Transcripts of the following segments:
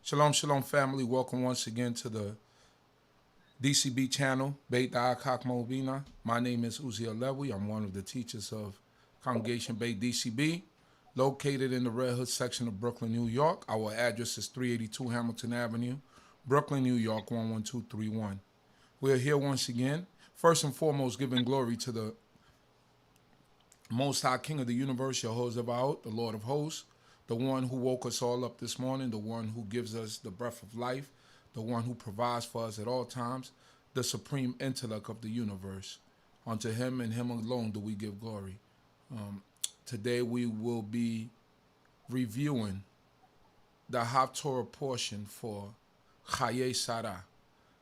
Shalom, shalom, family. Welcome once again to the D.C.B channel, D.C.B. CHOKMAH. My name is Lewy. I'm one of the teachers of Congregation Bay D.C.B, located in the Red Hood section of Brooklyn, New York. Our address is 382 Hamilton Avenue, Brooklyn, New York, 11231. We're here once again, first and foremost, giving glory to the Most High King of the universe, Yehudah, the Lord of hosts, the one who woke us all up this morning, the one who gives us the breath of life, the one who provides for us at all times, the supreme intellect of the universe. Unto him and him alone do we give glory. Today we will be reviewing the Haftorah portion for Chayei Sarah,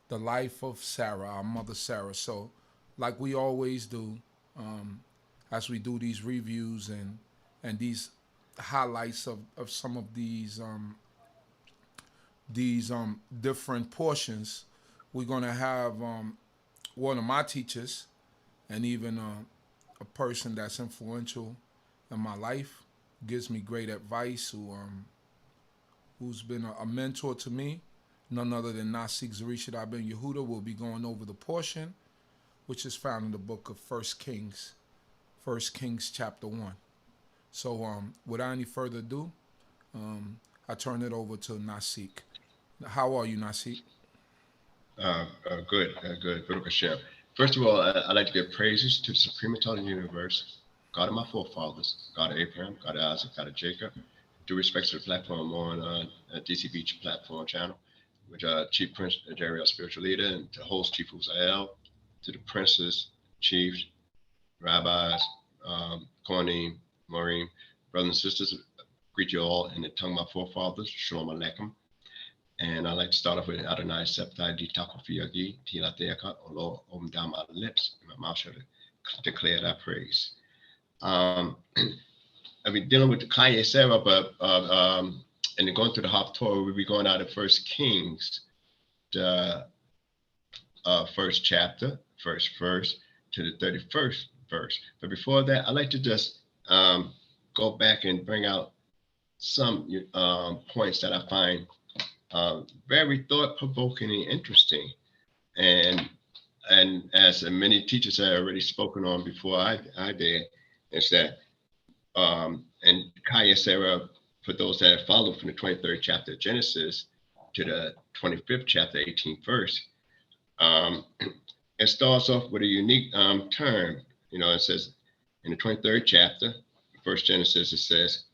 the life of Sarah, our mother Sarah. So, like we always do, as we do these reviews and these highlights of some of these different portions, we're gonna have one of my teachers and even a person that's influential in my life, gives me great advice, who's been a mentor to me, none other than Nasik Zurishaddai ben Yehudah. Will be going over the portion which is found in the book of 1 Kings chapter 1. So without any further ado, I turn it over to Nasik. How are you, Nasik? Good. Baruch Hashem. First of all, I'd like to give praises to the supreme intelligent universe, God of my forefathers, God of Abraham, God of Isaac, God of Jacob. Due respect to the platform on D.C.B platform channel, which Chief Prince Jerry, our spiritual leader, and to host Chief Uzael, to the princes, chiefs, rabbis, Kohanim, Maureen, brothers and sisters, greet you all in the tongue of my forefathers, Shalom Aleichem. And I'd like to start off with Adonai Septai Di Takofiyagi, Tilateaka, O Lord, open down my lips, and my mouth shall declare thy praise. I've been dealing with the Chayei Sarah, but and then going through the Haftorah, we'll be going out of 1 Kings, the first chapter, first verse to the 31st verse. But before that, I'd like to just go back and bring out some points that I find very thought-provoking and interesting. And as many teachers have already spoken on before I did, is that and Chayei Sarah, for those that have followed from the 23rd chapter of Genesis to the 25th chapter, 18th verse, it starts off with a unique term. You know, it says in the 23rd chapter, first Genesis, it says,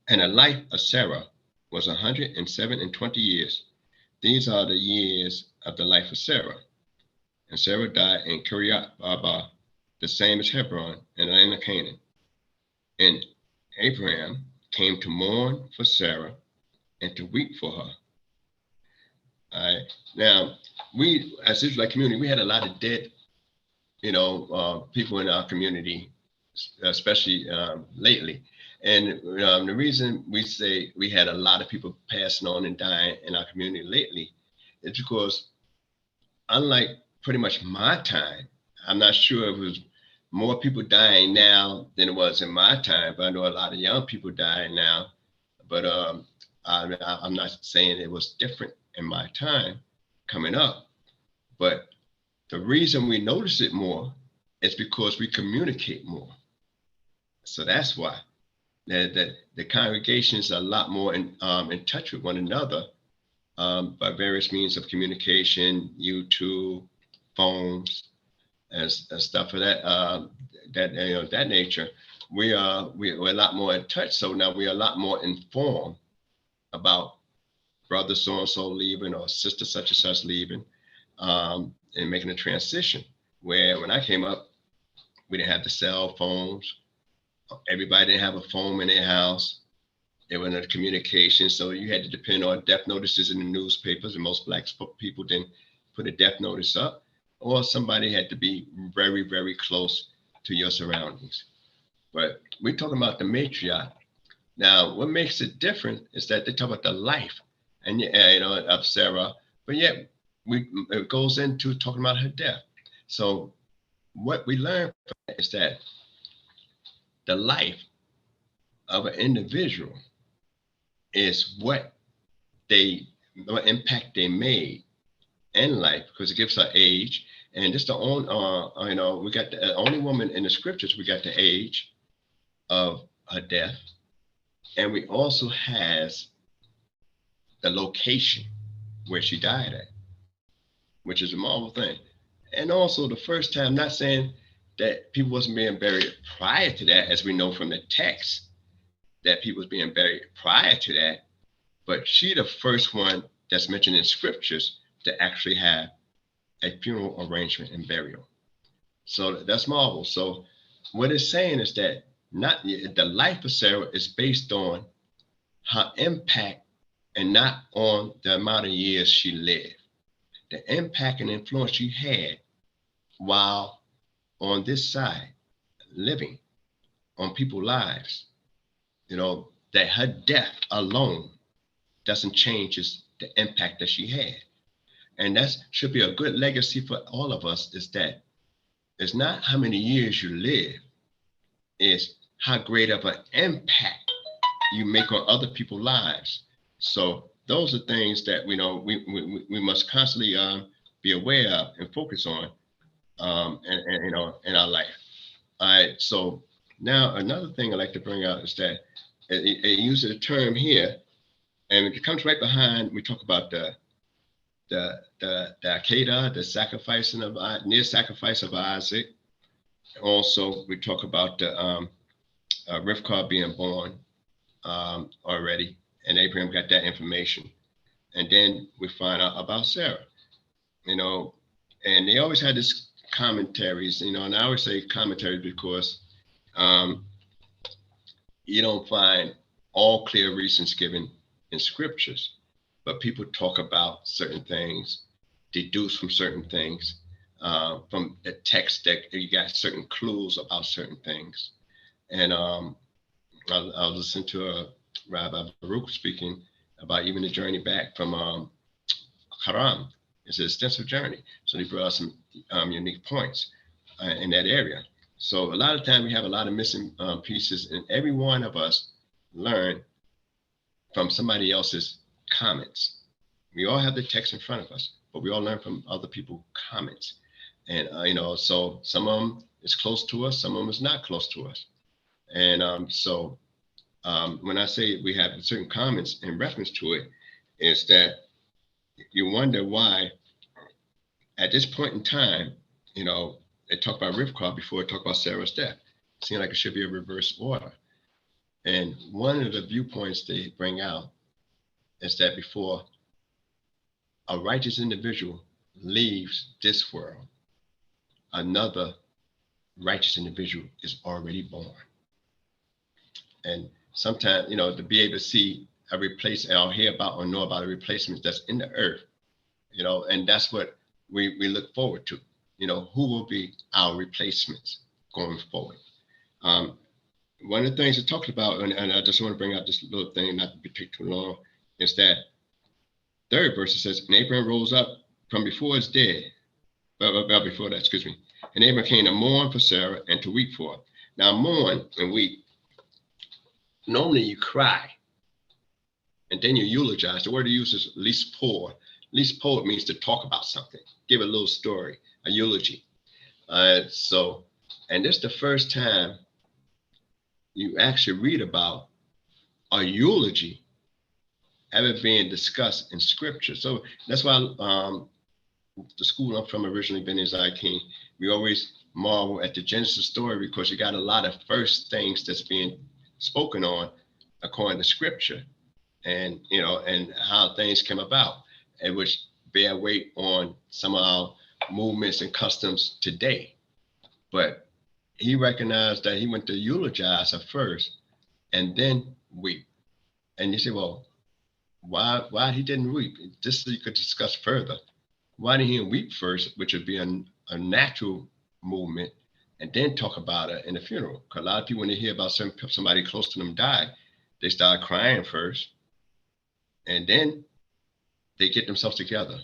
and the life of Sarah was 127 years. These are the years of the life of Sarah. And Sarah died in Kiryat Arba, the same as Hebron, in the land of Canaan. And Abraham came to mourn for Sarah and to weep for her. All right. Now, we, as Israelite community, we had a lot of dead, people in our community, especially lately. And the reason we say we had a lot of people passing on and dying in our community lately is because, unlike pretty much my time, I'm not sure if it was more people dying now than it was in my time, but I know a lot of young people dying now. But I'm not saying it was different in my time coming up. But the reason we notice it more is because we communicate more. So that's why the congregations are a lot more in touch with one another by various means of communication, YouTube, phones, and stuff of that nature. We're a lot more in touch. So now we're a lot more informed about brother so and so leaving or sister such and such leaving, and making a transition. Where when I came up, we didn't have the cell phones. Everybody didn't have a phone in their house. There wasn't a communication, so you had to depend on death notices in the newspapers, and most black people didn't put a death notice up, or somebody had to be very, very close to your surroundings. But we're talking about the matriarch. Now, what makes it different is that they talk about the life and of Sarah, but yet it goes into talking about her death. So what we learn from that is that the life of an individual is what what impact they made in life, because it gives her age. And just the only, we got the only woman in the scriptures, we got the age of her death. And we also has the location where she died at, which is a marvel thing. And also the first time, not saying that people wasn't being buried prior to that, as we know from the text, that people was being buried prior to that, but she the first one that's mentioned in scriptures to actually have a funeral arrangement and burial. So that's marvel. So what it's saying is that not the life of Sarah is based on her impact and not on the amount of years she lived. The impact and influence she had while on this side living on people's lives, that her death alone doesn't change the impact that she had. And that should be a good legacy for all of us, is that it's not how many years you live, it's how great of an impact you make on other people's lives. So those are things that we must constantly be aware of and focus on in our life. All right. So now another thing I like to bring out is that it uses a term here, and it comes right behind. We talk about the Akedah, the sacrificing of near sacrifice of Isaac. Also, we talk about the Rivkah being born already, and Abraham got that information. And then we find out about Sarah, and they always had this commentaries, and I always say commentaries because you don't find all clear reasons given in scriptures, but people talk about certain things, deduce from certain things, from the text that you got certain clues about certain things. And I was listening to a Rabbi Baruch speaking about even the journey back from Haram. It's an extensive journey. So he brought out some unique points in that area. So a lot of time we have a lot of missing pieces, and every one of us learn from somebody else's comments. We all have the text in front of us, but we all learn from other people's comments. And, so some of them is close to us, some of them is not close to us. And so when I say we have certain comments in reference to it, is that you wonder why at this point in time, they talk about Rivkah before they talk about Sarah's death. It seems like it should be a reverse order. And one of the viewpoints they bring out is that before a righteous individual leaves this world, another righteous individual is already born. And sometimes, to be able to see a replacement, or hear about or know about a replacement that's in the earth, and that's what we look forward to. Who will be our replacements going forward? One of the things it talks about, and I just want to bring out this little thing, not to take too long, is that third verse, it says, and Abraham rose up from before his dead. Before that, excuse me. And Abraham came to mourn for Sarah and to weep for her. Now, mourn and weep. Normally you cry and then you eulogize. The word he uses is least poor. Least poet means to talk about something, give a little story, a eulogy. And this is the first time you actually read about a eulogy ever being discussed in scripture. So that's why the school I'm from, originally BINAH King, we always marvel at the Genesis story, because you got a lot of first things that's being spoken on according to scripture, and and how things came about, and which bear weight on some of our movements and customs today. But he recognized that he went to eulogize her first and then weep. And you say, well, why he didn't weep? This you could discuss further. Why didn't he weep first, which would be a natural movement, and then talk about it in the funeral? Because a lot of people, when they hear about somebody close to them die, they start crying first, and then they get themselves together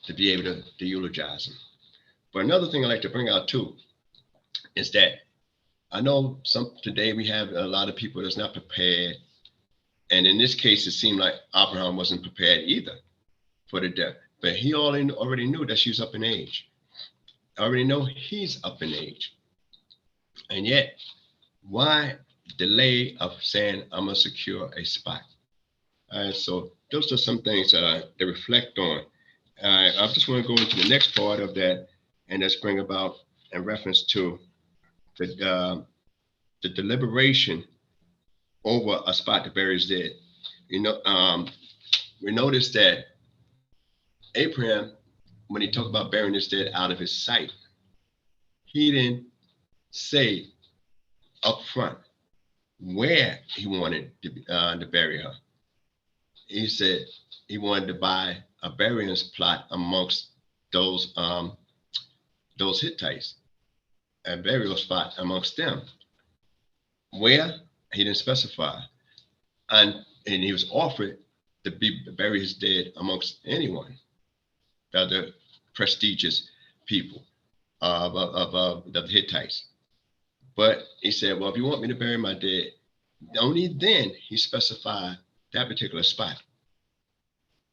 to be able to eulogize them. But another thing I like to bring out too is that I know today we have a lot of people that's not prepared And in this case, it seemed like Abraham wasn't prepared either for the death. But he already knew that she's up in age. I already know he's up in age. And yet, why delay of saying, I'm going to secure a spot? All right, so those are some things to reflect on. I just want to go into the next part of that, and that's bring about in reference to the deliberation over a spot to bury his dead. You know, we noticed that Abraham, when he talked about burying his dead out of his sight, he didn't say up front where he wanted to bury her. He said he wanted to buy a burying plot amongst those Hittites, a burial spot amongst them. Where? He didn't specify. And he was offered to bury his dead amongst anyone, the other prestigious people of the Hittites. But he said, well, if you want me to bury my dead, only then he specified that particular spot.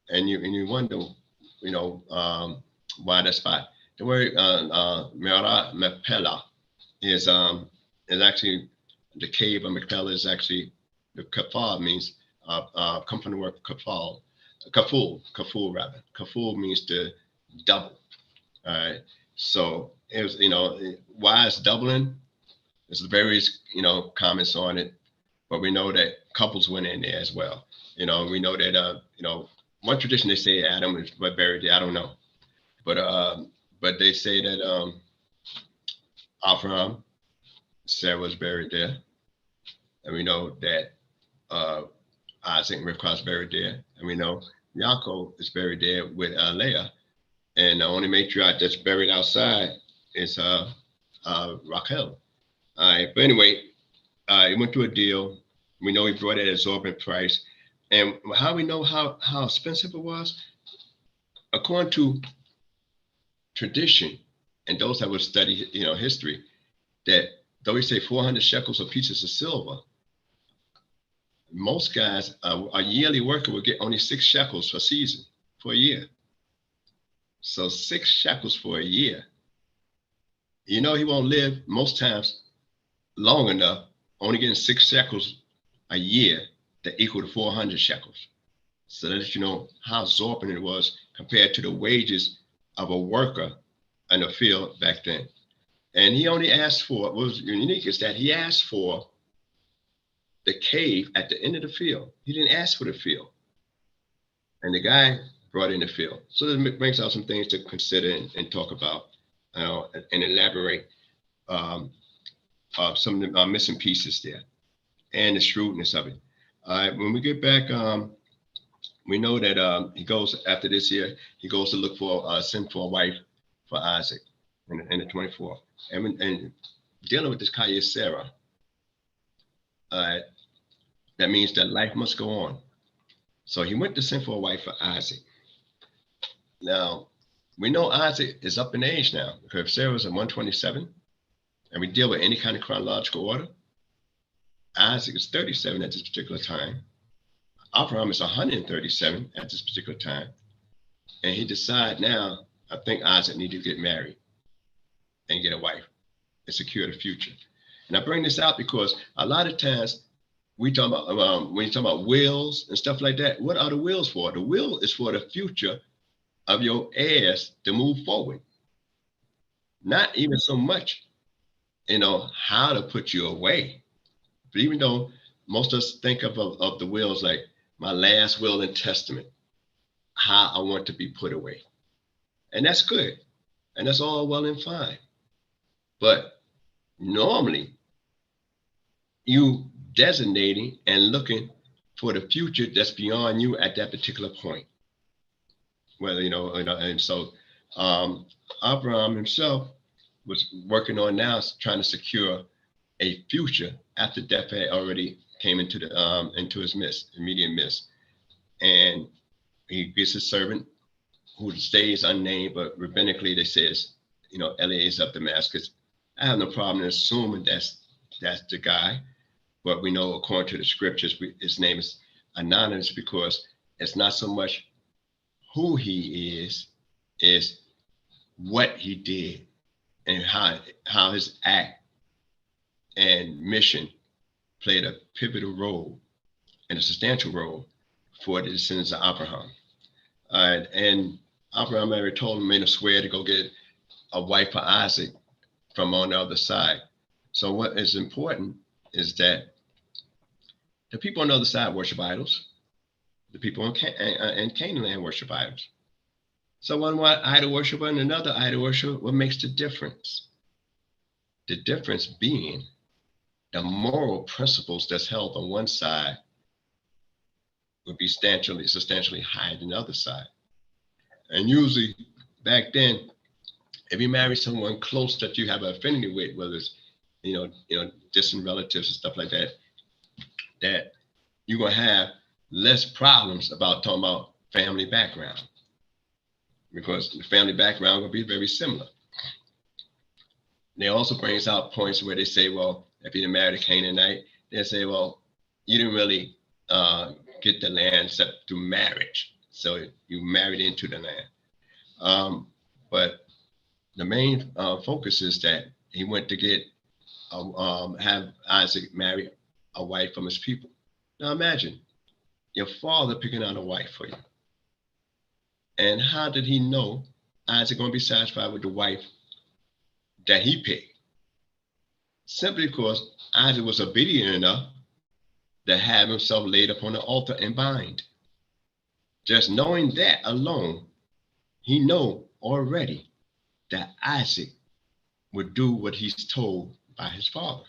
And you wonder, you know, why that spot. The word Mepela is actually, the cave of Mepela is actually, the kafal means, come from the word kafal, kaful rather. Kaful means to double. All right. So it was, you know, why it's doubling? There's various, you know, comments on it, but we know that couples went in there as well. You know, we know that, you know, one tradition they say Adam was buried there. I don't know, but they say that Abraham, Sarah was buried there, and we know that Isaac and Rivka is buried there, and we know Yaakov is buried there with Leah, and the only matriarch that's buried outside is Rachel. All right, but anyway, he went through a deal. We know he brought it at exorbitant price. And how we know how expensive it was? According to tradition, and those that would study, you know, history, that though we say 400 shekels of pieces of silver, most guys, a yearly worker would get only 6 shekels per season, for a year. So 6 shekels for a year. You know, he won't live most times long enough, only getting 6 shekels a year that equal to 400 shekels. So that you know how exorbitant it was compared to the wages of a worker in the field back then. And he only asked for, what was unique is that he asked for the cave at the end of the field. He didn't ask for the field. And the guy brought in the field. So that brings out some things to consider and talk about, and elaborate some of the missing pieces there and the shrewdness of it. When we get back, we know that he goes, after this year, he goes to look for a sinful wife for Isaac in the 24th. And dealing with this Chayei Sarah, that means that life must go on. So he went to send for a wife for Isaac. Now, we know Isaac is up in age now, because if Sarah was at 127, and we deal with any kind of chronological order, Isaac is 37 at this particular time. Abraham is 137 at this particular time. And he decides now, I think Isaac needs to get married and get a wife and secure the future. And I bring this out because a lot of times we talk about, when you talk about wills and stuff like that, what are the wills for? The will is for the future of your heirs to move forward. Not even so much, you know, how to put you away. But even though most of us think of the wills like my last will and testament, how I want to be put away. And that's good. And that's all well and fine. But normally, you designating and looking for the future that's beyond you at that particular point. Well, you know, and so Abraham himself was working on now trying to secure a future after death had already came into the into his midst, immediate midst. And he gets his servant who stays unnamed, but rabbinically they says, you know, Eliezer of Damascus. I have no problem in assuming that's the guy, but we know according to the scriptures, his name is anonymous because it's not so much who he is what he did and how his act and mission played a pivotal role and a substantial role for the descendants of Abraham. And Abraham ever told him, made him swear to go get a wife for Isaac from on the other side. So what is important is that the people on the other side worship idols. The people in Canaan land worship idols. So one idol worshiper and another idol worshiper, what makes the difference? The difference being the moral principles that's held on one side would be substantially higher than the other side. And usually back then, if you marry someone close that you have an affinity with, whether it's distant relatives and stuff like that, that you're gonna have less problems about talking about family background, because the family background will be very similar. They also brings out points where they say, well, if you married a Canaanite, they say, well, you didn't really get the land except through marriage. So you married into the land. But the main focus is that he went to get, have Isaac marry a wife from his people. Now imagine your father picking out a wife for you. And how did he know Isaac going to be satisfied with the wife that he picked? Simply because Isaac was obedient enough to have himself laid upon the altar and bind. Just knowing that alone, he know already that Isaac would do what he's told by his father.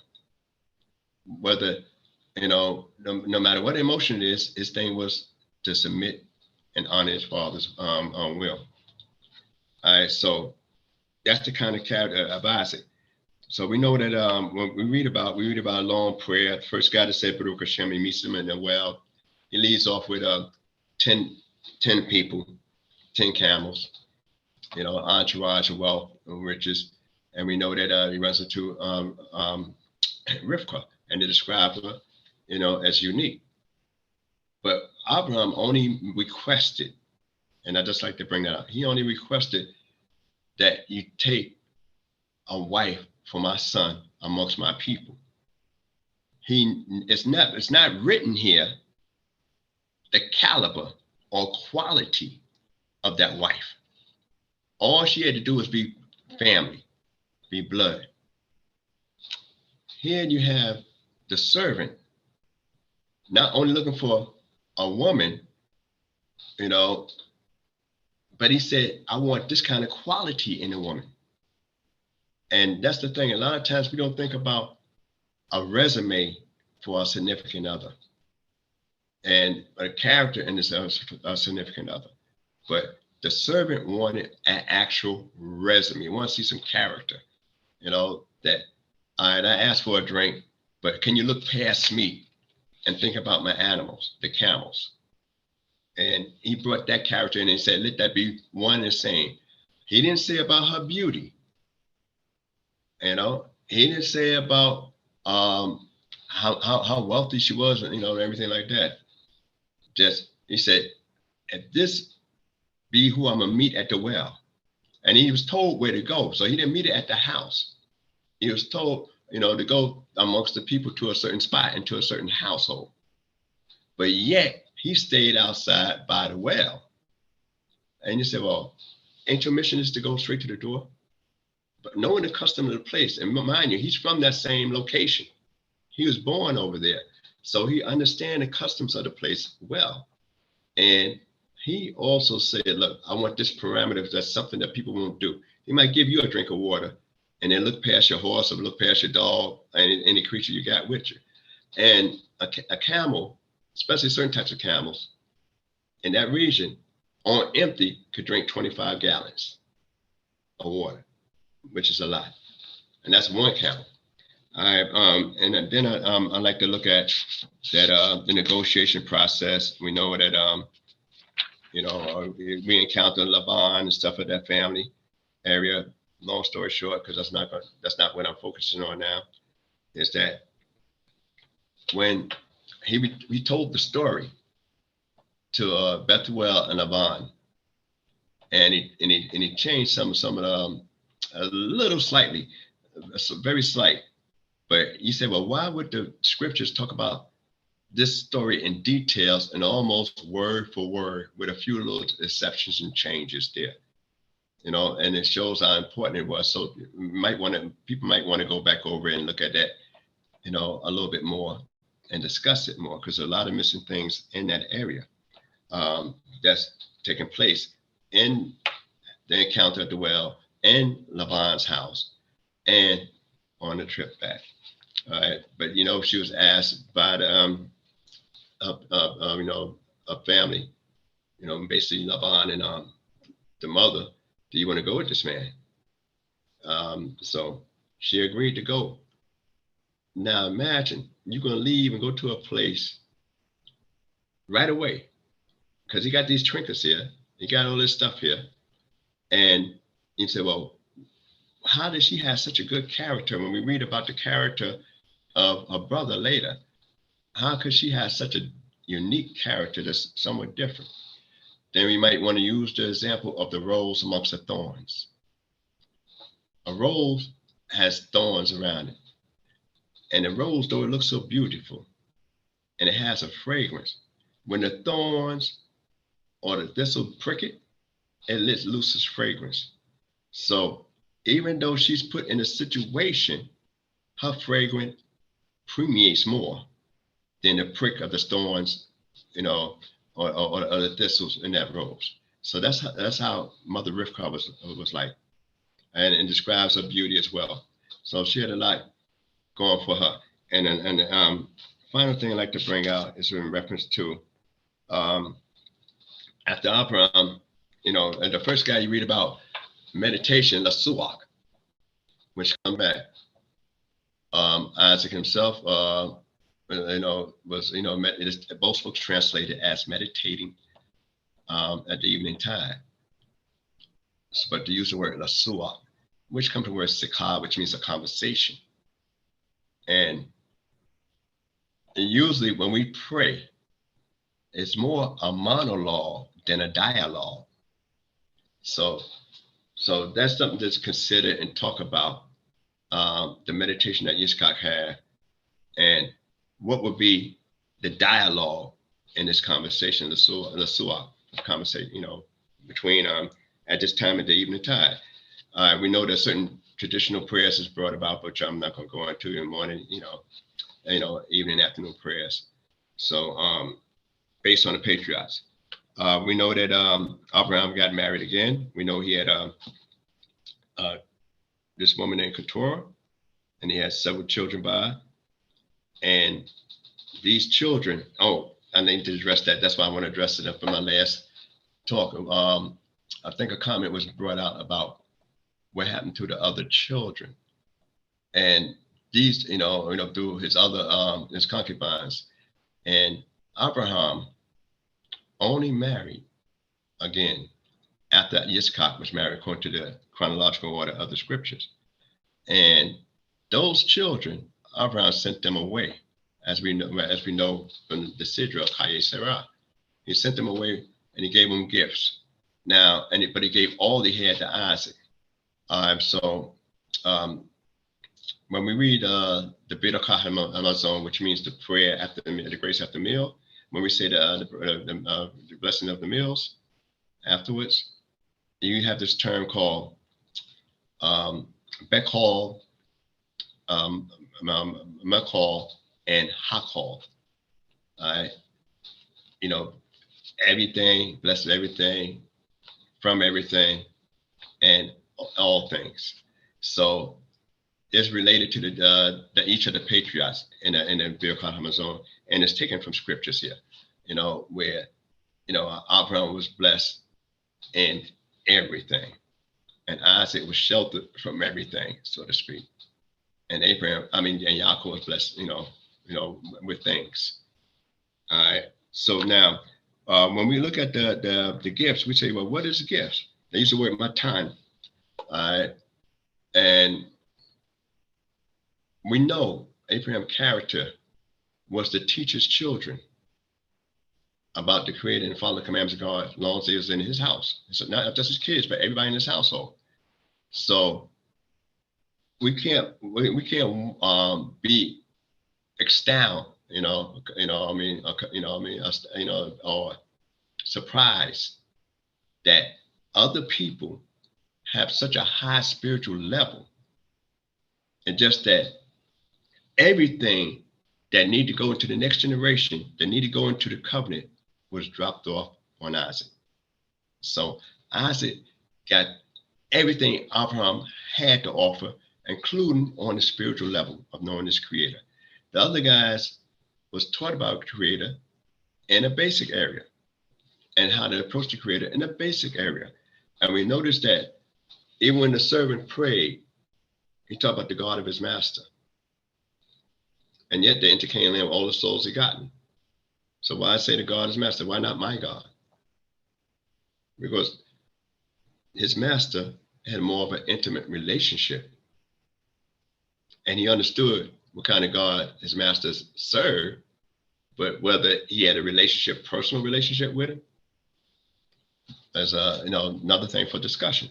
Whether, no matter what emotion it is, his thing was to submit and honor his father's will. All right, so that's the kind of character of Isaac. So we know that when we read about a long prayer. The first guy that said Baruch Hashem, he meets him in the well. He leads off with 10 people, 10 camels, entourage of wealth and riches. And we know that he runs into Rivka, and they describe her, as unique. But Abraham only requested, and I just like to bring that up, he only requested that you take a wife for my son amongst my people. It's not written here the caliber or quality of that wife. All she had to do was be family, be blood. Here you have the servant not only looking for a woman, but he said, I want this kind of quality in a woman. And that's the thing. A lot of times we don't think about a resume for a significant other and a character in this a significant other. But the servant wanted an actual resume. He wanted to see some character, that, all right, I asked for a drink, but can you look past me and think about my animals, the camels? And he brought that character in and said, let that be one and the same. He didn't say about her beauty. He didn't say about how wealthy she was, and everything like that. Just, he said, if this be who I'm gonna meet at the well. And he was told where to go. So he didn't meet her at the house. He was told, to go amongst the people to a certain spot and to a certain household. But yet he stayed outside by the well. And you say, well, ain't your mission is to go straight to the door? But knowing the custom of the place, and mind you, he's from that same location. He was born over there. So he understands the customs of the place well. And he also said, look, I want this parameter. That's something that people won't do. He might give you a drink of water and then look past your horse or look past your dog and any creature you got with you. And a camel, especially certain types of camels in that region, on empty could drink 25 gallons of water, which is a lot. And that's one camel. And then I like to look at that the negotiation process. We know that we encounter Laban and stuff of that family area. Long story short, because that's not what I'm focusing on now, is that when he told the story to Bethuel and Laban, and he changed some of them a little slightly, very slight. But you say, well, why would the scriptures talk about this story in details and almost word for word with a few little exceptions and changes there? And it shows how important it was. So people might want to go back over and look at that, a little bit more and discuss it more, because there are a lot of missing things in that area that's taking place in the encounter at the well, in Laban's house, and on the trip back. All right, but she was asked by the a family, basically Laban and the mother, do you want to go with this man? So she agreed to go. Now imagine you're going to leave and go to a place right away, because he got these trinkets here, he got all this stuff here, and you say, well, how did she have such a good character? When we read about the character of her brother later, how could she have such a unique character that's somewhat different? Then we might want to use the example of the rose amongst the thorns. A rose has thorns around it. And the rose, though it looks so beautiful and it has a fragrance, when the thorns or the thistle prick it, it lets loose its fragrance. So even though she's put in a situation, her fragrance permeates more than the prick of the thorns, or the thistles in that rose. So that's how Mother Rivka was like, and it describes her beauty as well. So she had a lot going for her. And the final thing I'd like to bring out is in reference to after Abraham, and the first guy you read about meditation, the suak, which come back. Isaac himself, was, both books translated as meditating at the evening time. But to use the word lasua, which comes from the word sikha, which means a conversation. And usually when we pray, it's more a monologue than a dialogue. So that's something to consider and talk about, the meditation that Yitzchak had, and what would be the dialogue in this conversation, the suah conversation, between at this time of the evening tide. We know that certain traditional prayers is brought about, which I'm not going to go into in the morning, evening, afternoon prayers. So based on the patriarchs, we know that Abraham got married again. We know he had this woman named Keturah, and he had several children by her. And these children, I need to address that. That's why I want to address it for my last talk. I think a comment was brought out about what happened to the other children. And these, through his other, his concubines. And Abraham only married again after Yitzchak was married, according to the chronological order of the scriptures. And those children, Abraham sent them away, as we know from the Sidra of Chayei Sarah. He sent them away and he gave them gifts. Now, but he gave all he had to Isaac. When we read the BINAH Hamazon, which means the prayer after the grace after meal, when we say the blessing of the meals afterwards, you have this term called Bechol, Mechol, and Hakol. Everything, bless everything, from everything, and all things. So it's related to the each of the patriarchs in the Birkat Hamazon, and it's taken from scriptures here, where Abraham was blessed in everything, and Isaac was sheltered from everything, so to speak. And and Yaakov was blessed, with things. All right. So now, when we look at the gifts, we say, well, what is a gift? They use the word matan. All right. And we know Abraham's character was to teach his children about the Creator and follow the commandments of God as long as he was in his house. So not just his kids, but everybody in his household. So we can't be ecstatic, or surprised that other people have such a high spiritual level, and just that everything that need to go into the next generation, that need to go into the covenant, was dropped off on Isaac. So Isaac got everything Abraham had to offer, including on the spiritual level of knowing his Creator. The other guys was taught about Creator in a basic area and how to approach the Creator in a basic area. And we noticed that even when the servant prayed, he talked about the God of his master. And yet they entertained him all the souls he gotten. So why say the God is master? Why not my God? Because his master had more of an intimate relationship. And he understood what kind of God his masters served, but whether he had a relationship, personal relationship with him, as another thing for discussion.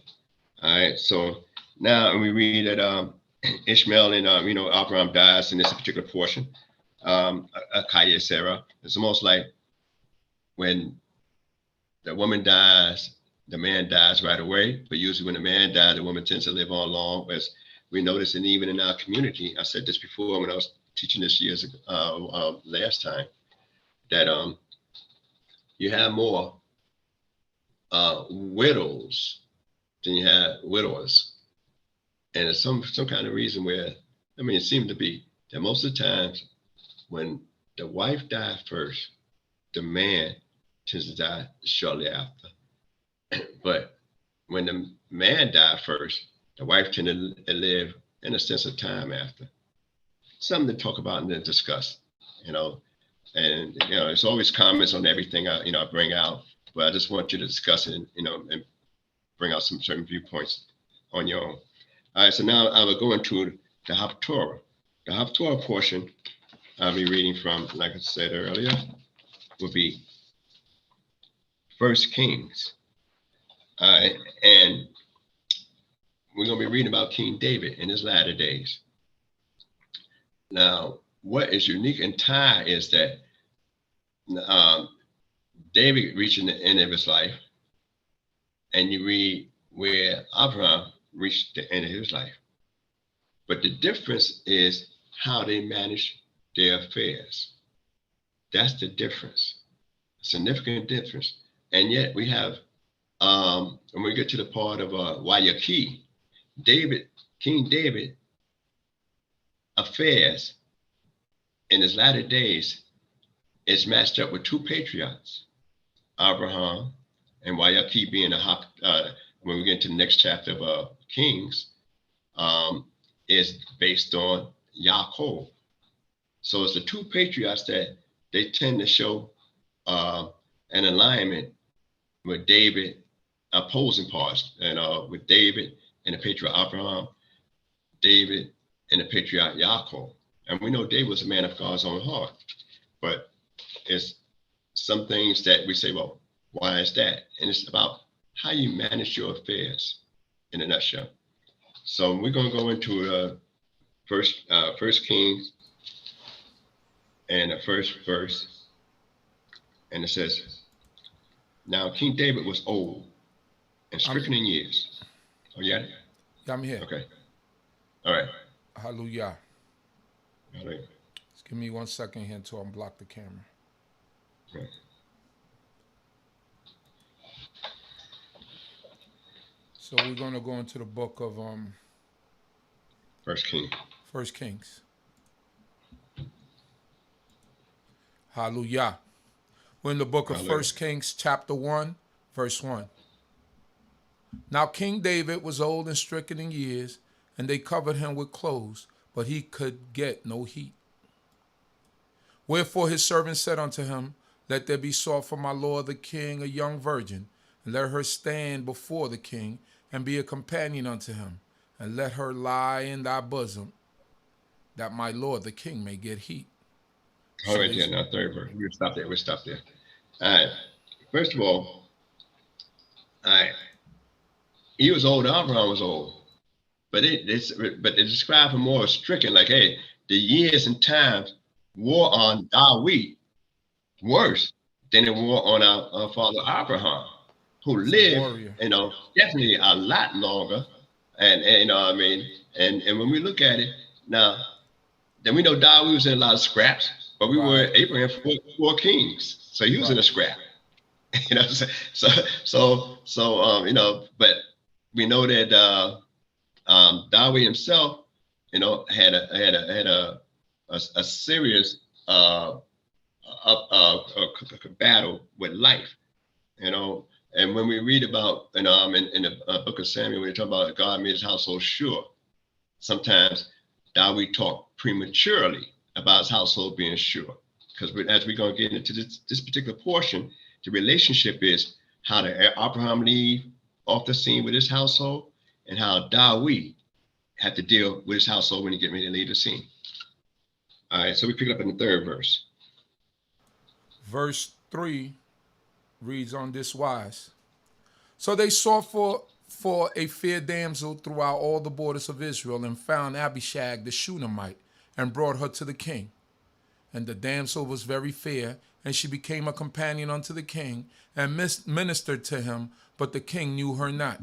All right. So now we read that Ishmael and Abraham dies in this particular portion. Chayei Sarah. It's almost like when the woman dies, the man dies right away. But usually when the man dies, the woman tends to live on long. As we notice, and even in our community, I said this before when I was teaching this years ago, last time, that you have more widows than you have widowers. And there's some kind of reason where, it seemed to be that most of the times when the wife died first, the man tends to die shortly after. But when the man died first, the wife tended to live in a sense of time after. Something to talk about and then discuss, and it's always comments on everything I bring out, but I just want you to discuss it, and bring out some certain viewpoints on your own. All right, so now I will go into the Haftorah. The Haftorah portion I'll be reading from, like I said earlier, will be 1 Kings. All right, and we're going to be reading about King David in his latter days. Now, what is unique in Ty is that David reaching the end of his life, and you read where Abraham reached the end of his life. But the difference is how they manage their affairs. That's the difference, a significant difference. And yet we have, when we get to the part of YAH, King David affairs in his latter days is matched up with two patriarchs, Abraham and YAH being when we get to the next chapter of Kings, is based on Yaakov. So it's the two patriarchs that they tend to show an alignment with David, opposing parts, with David and the patriarch Abraham, David and the patriarch Yaakov. And we know David was a man of God's own heart, but it's some things that we say, well, why is that? And it's about how you manage your affairs in a nutshell. So we're going to go into First Kings and the first verse. And it says, now King David was old and stricken in years. Oh, yeah? Yeah, I'm here. Okay. All right. Hallelujah. Hallelujah. Just give me 1 second here to unblock the camera. Okay. So we're going to go into the book of First Kings. Hallelujah. We're in the book of First Kings, chapter 1, verse 1. Now King David was old and stricken in years, and they covered him with clothes, but he could get no heat. Wherefore his servant said unto him, let there be sought for my lord the king a young virgin, and let her stand before the king, and be a companion unto him, and let her lie in thy bosom, that my lord the king may get heat. All right, there, now third verse. We'll stop there. All right. First of all, right, he was old, Abraham was old. But it described him more stricken, like, hey, the years and times wore on Dawid worse than it wore on our father Abraham, who lived, definitely a lot longer. And you know, I mean, and when we look at it now, then we know Dawid was in a lot of scraps, but we were Abraham four kings, so he was in a scrap. You know, so you know, but we know that Dawid himself, you know, had a serious battle with life, you know. And when we read about, you know, in the book of Samuel, when we talk about God made his household sure, sometimes Dawid talked prematurely about his household being sure, because as we're going to get into this particular portion, the relationship is how did Abraham leave off the scene with his household, and how Dawid had to deal with his household when he get ready to leave the scene. All right, so we pick it up in the third verse. Verse 3 reads on this wise. So they sought for a fair damsel throughout all the borders of Israel, and found Abishag the Shunammite, and brought her to the king. And the damsel was very fair, and she became a companion unto the king, and ministered to him, but the king knew her not.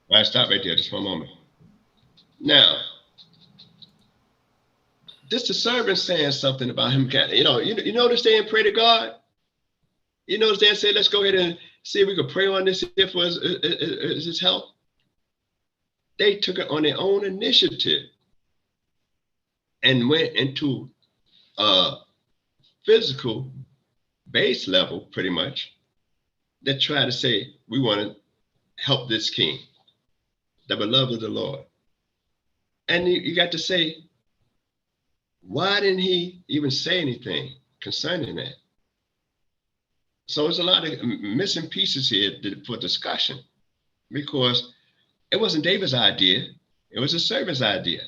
All right, stop right there, just one moment. Now, this the servant saying something about him. You notice they didn't pray to God. You notice they said, let's go ahead and see if we could pray on this here for his help. They took it on their own initiative and went into a physical base level, pretty much, that tried to say, we want to help this king, the beloved of the Lord. And you got to say, why didn't he even say anything concerning that? So there's a lot of missing pieces here for discussion, because it wasn't David's idea, it was a servant's idea.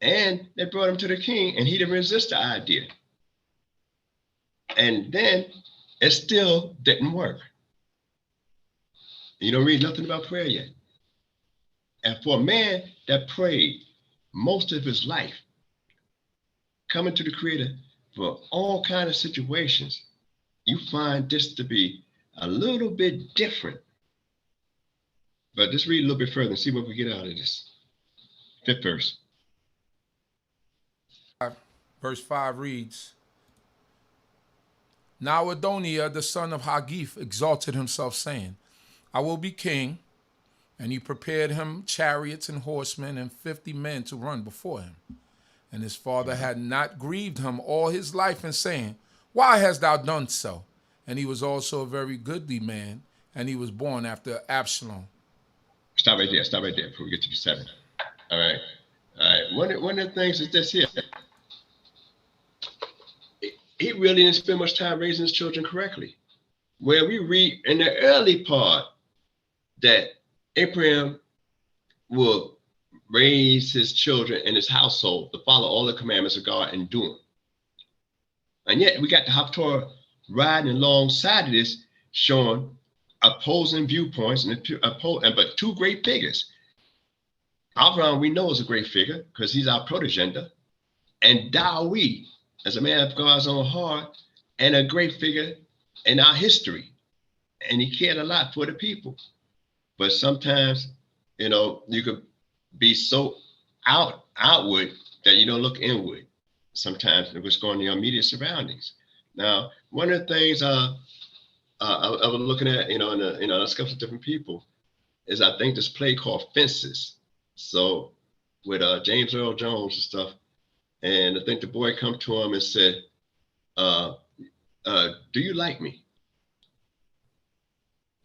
And they brought him to the king, and he didn't resist the idea. And then it still didn't work. You don't read nothing about prayer yet. And for a man that prayed most of his life, coming to the Creator for all kinds of situations, you find this to be a little bit different. But just read a little bit further and see what we get out of this. Fifth verse. Verse 5 reads, Now Adoniah, the son of Haggith, exalted himself, saying, I will be king. And he prepared him chariots and horsemen and 50 men to run before him. And his father had not grieved him all his life in saying, Why hast thou done so? And he was also a very goodly man, and he was born after Absalom. Stop right there before we get to 7. All right. One of the things is this here. He really didn't spend much time raising his children correctly. Where we read in the early part that Abraham will raise his children and his household to follow all the commandments of God and do them. And yet we got the Haftorah riding alongside of this, showing opposing viewpoints, but two great figures. Abraham, we know, is a great figure because he's our progenitor, and Dawid, as a man of God's own heart, and a great figure in our history. And he cared a lot for the people. But sometimes, you know, you could be so outward that you don't look inward. Sometimes what's going on in your immediate surroundings. Now, one of the things I was looking at, you know, in a couple of different people, is I think this play called Fences. So with James Earl Jones and stuff, and I think the boy come to him and said, do you like me?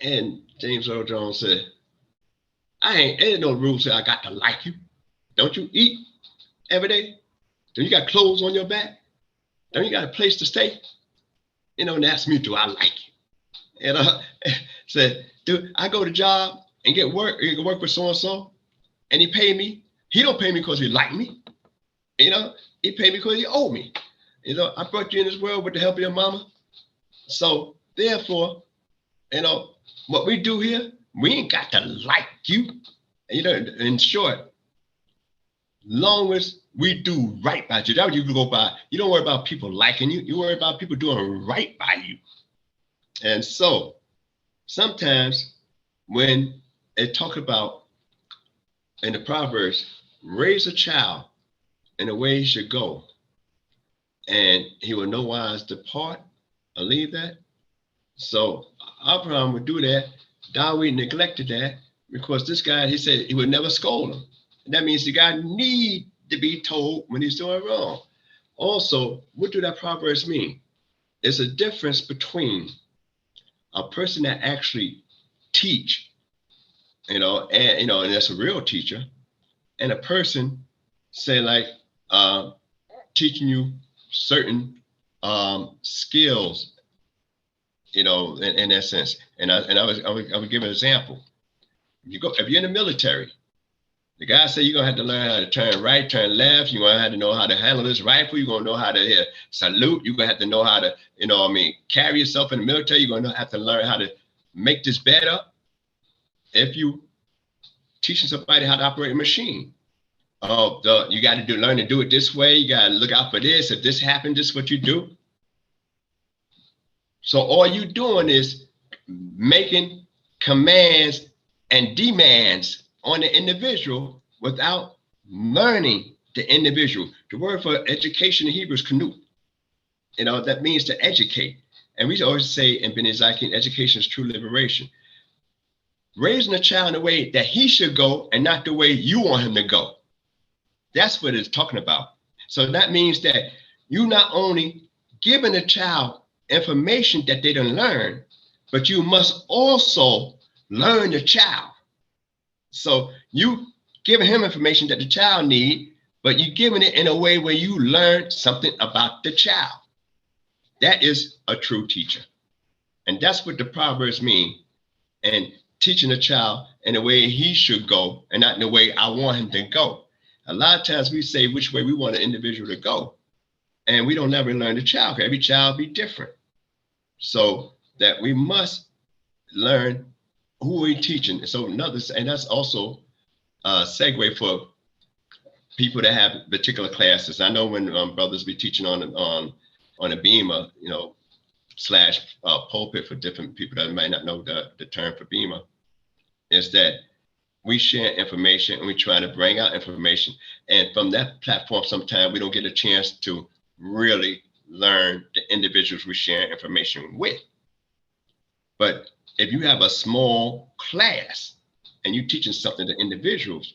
And James Earl Jones said, ain't no rules say I got to like you. Don't you eat every day? Don't you got clothes on your back? Don't you got a place to stay? You know, and ask me, do I like you? And said, dude, I go to job and get work, you can work with so-and-so, and he pay me. He don't pay me because he like me. You know, he pay me because he owe me. You know, I brought you in this world with the help of your mama. So therefore, you know, what we do here, we ain't got to like you. You know, in short, long as we do right by you, that's what you can go by. You don't worry about people liking you. You worry about people doing right by you. And so sometimes when it talk about in the Proverbs, raise a child in the way he should go, and he will no wise depart or leave that. So Abraham would do that. David neglected that because this guy, he said he would never scold him. And that means the guy need to be told when he's doing wrong. Also, what do that Proverbs mean? There's a difference between a person that actually teach, and that's a real teacher, and a person say like teaching you certain skills, in that sense. And I would give an example. If you're in the military, the guy say you're gonna have to learn how to turn right, turn left. You're gonna have to know how to handle this rifle. You're gonna know how to salute. You're gonna have to know how to, carry yourself in the military. You're gonna have to learn how to make this bed up. If you teaching somebody how to operate a machine, you got to learn to do it this way. You got to look out for this. If this happened, this is what you do. So all you doing is making commands and demands on the individual without learning the individual. The word for education in Hebrew is kanut. That means to educate. And we always say in BINAH, education is true liberation. Raising a child in a way that he should go and not the way you want him to go. That's what it's talking about. So that means that you not only giving a child information that they don't learn, but you must also learn the child. So you giving him information that the child need, but you giving it in a way where you learn something about the child. That is a true teacher. And that's what the Proverbs mean. And teaching a child in the way he should go and not in the way I want him to go. A lot of times we say which way we want an individual to go, and we don't never learn the child. Every child be different. So that we must learn who we're teaching. So and that's also a segue for people that have particular classes. I know when brothers be teaching on a BINAH, / pulpit for different people that might not know the term for BINAH, is that we share information and we try to bring out information. And from that platform, sometimes we don't get a chance to really learn the individuals we share information with. But if you have a small class and you're teaching something to individuals,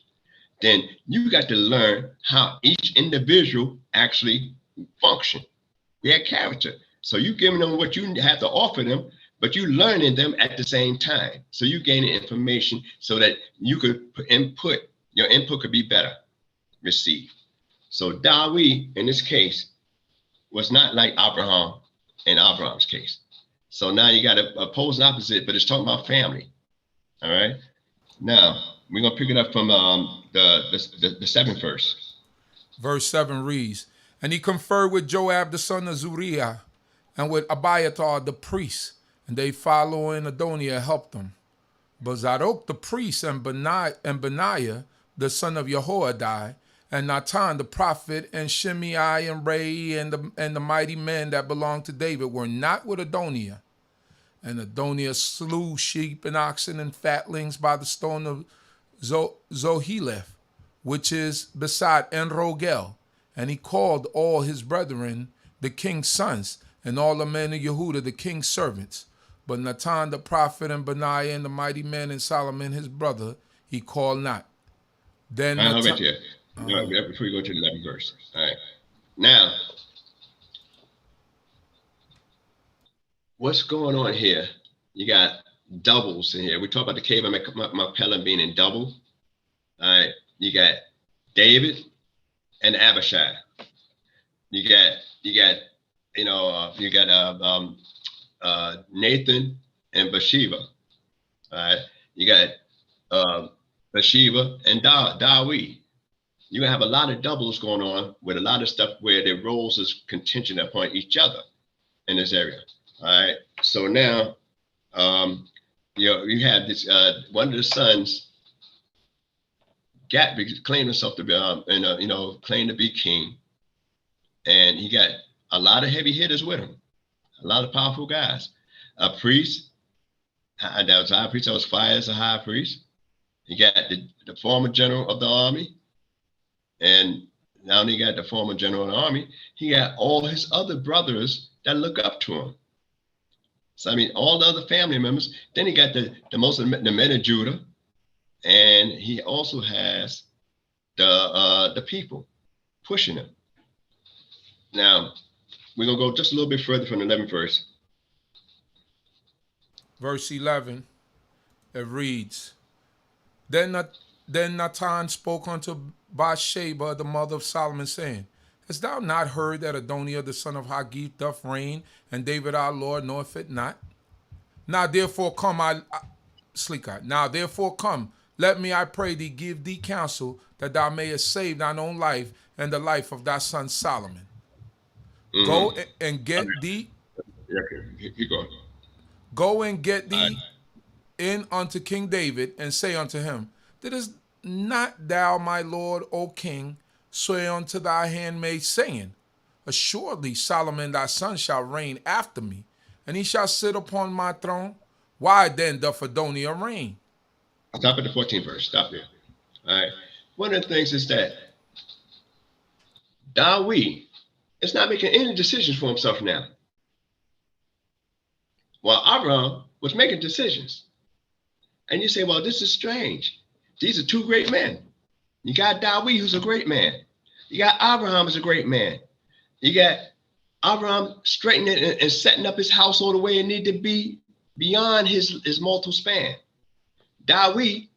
then you got to learn how each individual actually function, their character. So you giving them what you have to offer them, but you learning them at the same time. So you gaining information so that you could your input could be better received. So David, in this case, was not like Abraham in Abraham's case. So now you got a opposing opposite, but it's talking about family. All right. Now we're gonna pick it up from the 7th verse. Verse 7 reads, "And he conferred with Joab the son of Zeruiah, and with Abiathar the priest, and they following Adoniah helped them. But Zadok the priest and Benaiah the son of Yehudah, and Natan the prophet, and Shimei and Rei and the mighty men that belonged to David were not with Adoniah. And Adoniah slew sheep and oxen and fatlings by the stone of Zoheleth, which is beside En-Rogel. And he called all his brethren, the king's sons, and all the men of Yehudah, the king's servants. But Natan the prophet and Benaiah and the mighty men and Solomon his brother, he called not." Then Before you go to the 11th verse. All right. Now, what's going on here? You got doubles in here. We talk about the cave of Machpelah being in double. All right. You got David and Abishai. You got Nathan and Bathsheba. All right. You got Bathsheba and David. You're gonna have a lot of doubles going on with a lot of stuff where their roles is contingent upon each other in this area. All right. So now, you had this one of the sons claimed himself to be, claimed to be king, and he got a lot of heavy hitters with him, a lot of powerful guys. A priest, that was a high priest. That was fired as a high priest. He got the former general of the army, and not only got the former general of the army, he got all his other brothers that look up to him. So I mean, all the other family members. Then he got the men of Judah, and he also has the people pushing him. Now we're gonna go just a little bit further from the 11th verse. Verse 11, it reads, Then Nathan spoke unto Bathsheba, the mother of Solomon, saying, Hast thou not heard that Adoniah the son of Haggith doth reign, and David our Lord knoweth it not? Now therefore come, Now therefore come, let me, I pray thee, give thee counsel, that thou mayest save thine own life and the life of thy son Solomon. Mm-hmm. Go and get thee. Okay, keep going. Go and get thee in unto King David, and say unto him, Didst not thou, my lord, O king, swear unto thy handmaid, saying, Assuredly Solomon thy son shall reign after me, and he shall sit upon my throne? Why then doth Adoniah reign? Stop at the 14th verse. Stop there. All right. One of the things is that David is not making any decisions for himself now, while Abraham was making decisions. And you say, well, this is strange. These are two great men. You got David, who's a great man. You got Abraham, who's a great man. You got Abraham straightening and setting up his household the way it needed to be beyond his mortal span. David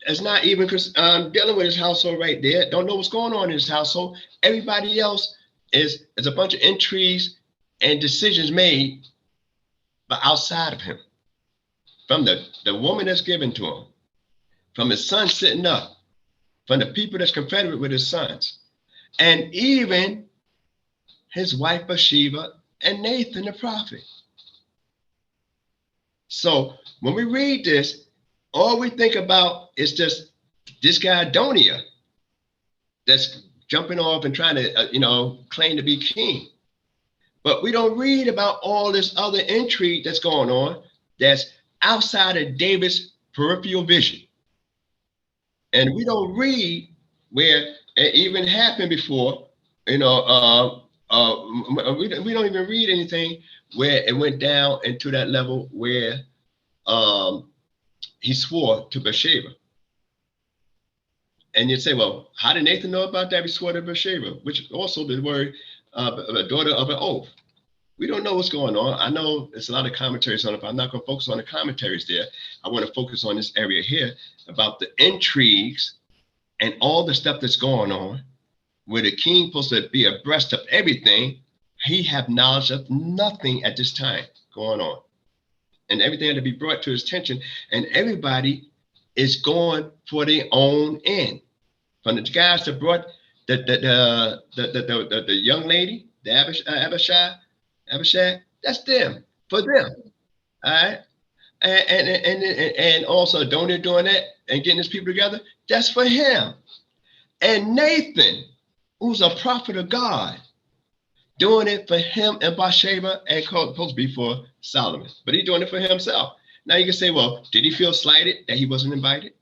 is not even dealing with his household right there. Don't know what's going on in his household. Everybody else is a bunch of intrigues and decisions made, but outside of him. From the woman that's given to him, from his son sitting up, from the people that's confederate with his sons, and even his wife Bathsheba and Nathan the prophet. So when we read this, all we think about is just this guy Adoniah that's jumping off and trying to claim to be king. But we don't read about all this other intrigue that's going on that's outside of David's peripheral vision. And we don't read where it even happened before, we don't even read anything where it went down into that level where he swore to Bathsheba. And you'd say, well, how did Nathan know about that? He swore to Bathsheba, which also the word daughter of an oath. We don't know what's going on. I know there's a lot of commentaries on it, but I'm not going to focus on the commentaries there. I want to focus on this area here about the intrigues and all the stuff that's going on, where the king supposed to be abreast of everything. He have knowledge of nothing at this time going on. And everything had to be brought to his attention. And everybody is going for their own end. From the guys that brought the young lady, the Abishai, that's them, for them. All right. And also Adoniah doing that and getting his people together, that's for him. And Nathan, who's a prophet of God, doing it for him and Bathsheba, and supposed to be for Solomon, but he's doing it for himself. Now you can say, well, did he feel slighted that he wasn't invited?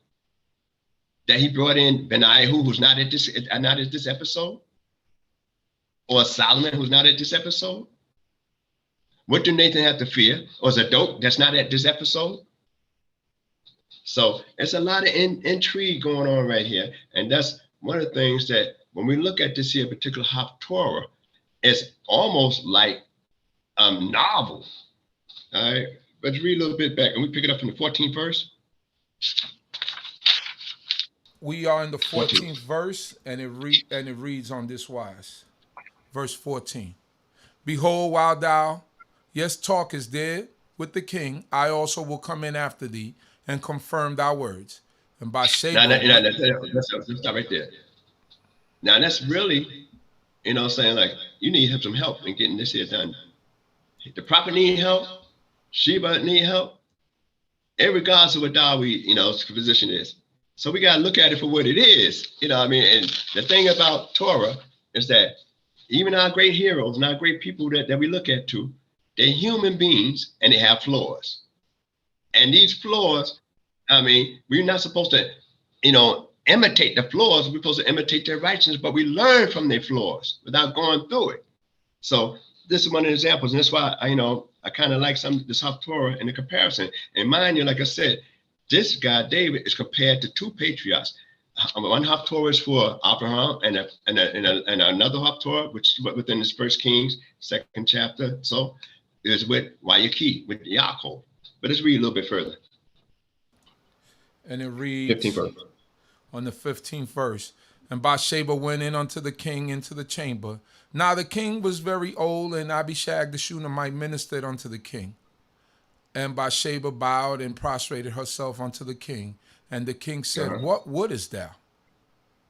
That he brought in BINAH, who's not at this episode? Or Solomon, who's not at this episode? What do Nathan have to fear? Or Zadok, that's not at this episode? So it's a lot of intrigue going on right here. And that's one of the things that when we look at this here particular Haftorah, it's almost like a novel. All right, let's read a little bit back and we pick it up in the 14th verse. We are in the 14th verse, and it reads on this wise. Verse 14. Behold, while thou talkest there with the king, I also will come in after thee and confirm thy words. And by Sheba. Let's stop right there. Now that's really, saying like you need some help in getting this here done The prophet need help. Sheba need help. In regards to what Dawi's position is. So we got to look at it for what it is. And the thing about Torah is that even our great heroes and our great people that we look at too, they're human beings and they have flaws. And these flaws, we're not supposed to, imitate the flaws. We're supposed to imitate their righteousness, but we learn from their flaws without going through it. So this is one of the examples. And that's why, I kind of like this Haftorah in the comparison. And mind you, like I said, this guy, David, is compared to two patriarchs. One Haftorah is for Abraham and another Haftorah, which is within this First Kings, 2nd chapter. So is with YAH, with Yaakov. But let's read a little bit further. And it reads 15th verse. On the 15th verse. And Bathsheba went in unto the king into the chamber. Now the king was very old, and Abishag the Shunammite ministered unto the king. And Bathsheba bowed and prostrated herself unto the king. And the king said, What wouldest thou?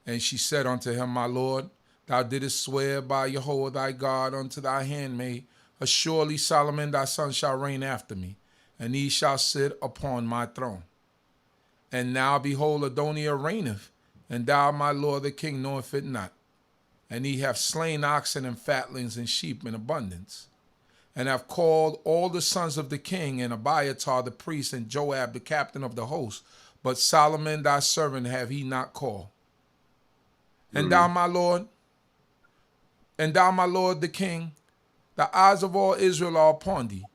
And she said unto him, My lord, thou didst swear by Yehudah thy God unto thy handmaid, Assuredly Solomon thy son shall reign after me, and he shall sit upon my throne. And now behold, Adoniah reigneth, and thou, my lord the king, knoweth it not. And he hath slain oxen and fatlings and sheep in abundance, and have called all the sons of the king, and Abiathar the priest, and Joab the captain of the host. But Solomon thy servant have he not called. And thou, my lord, the king, the eyes of all Israel are upon thee,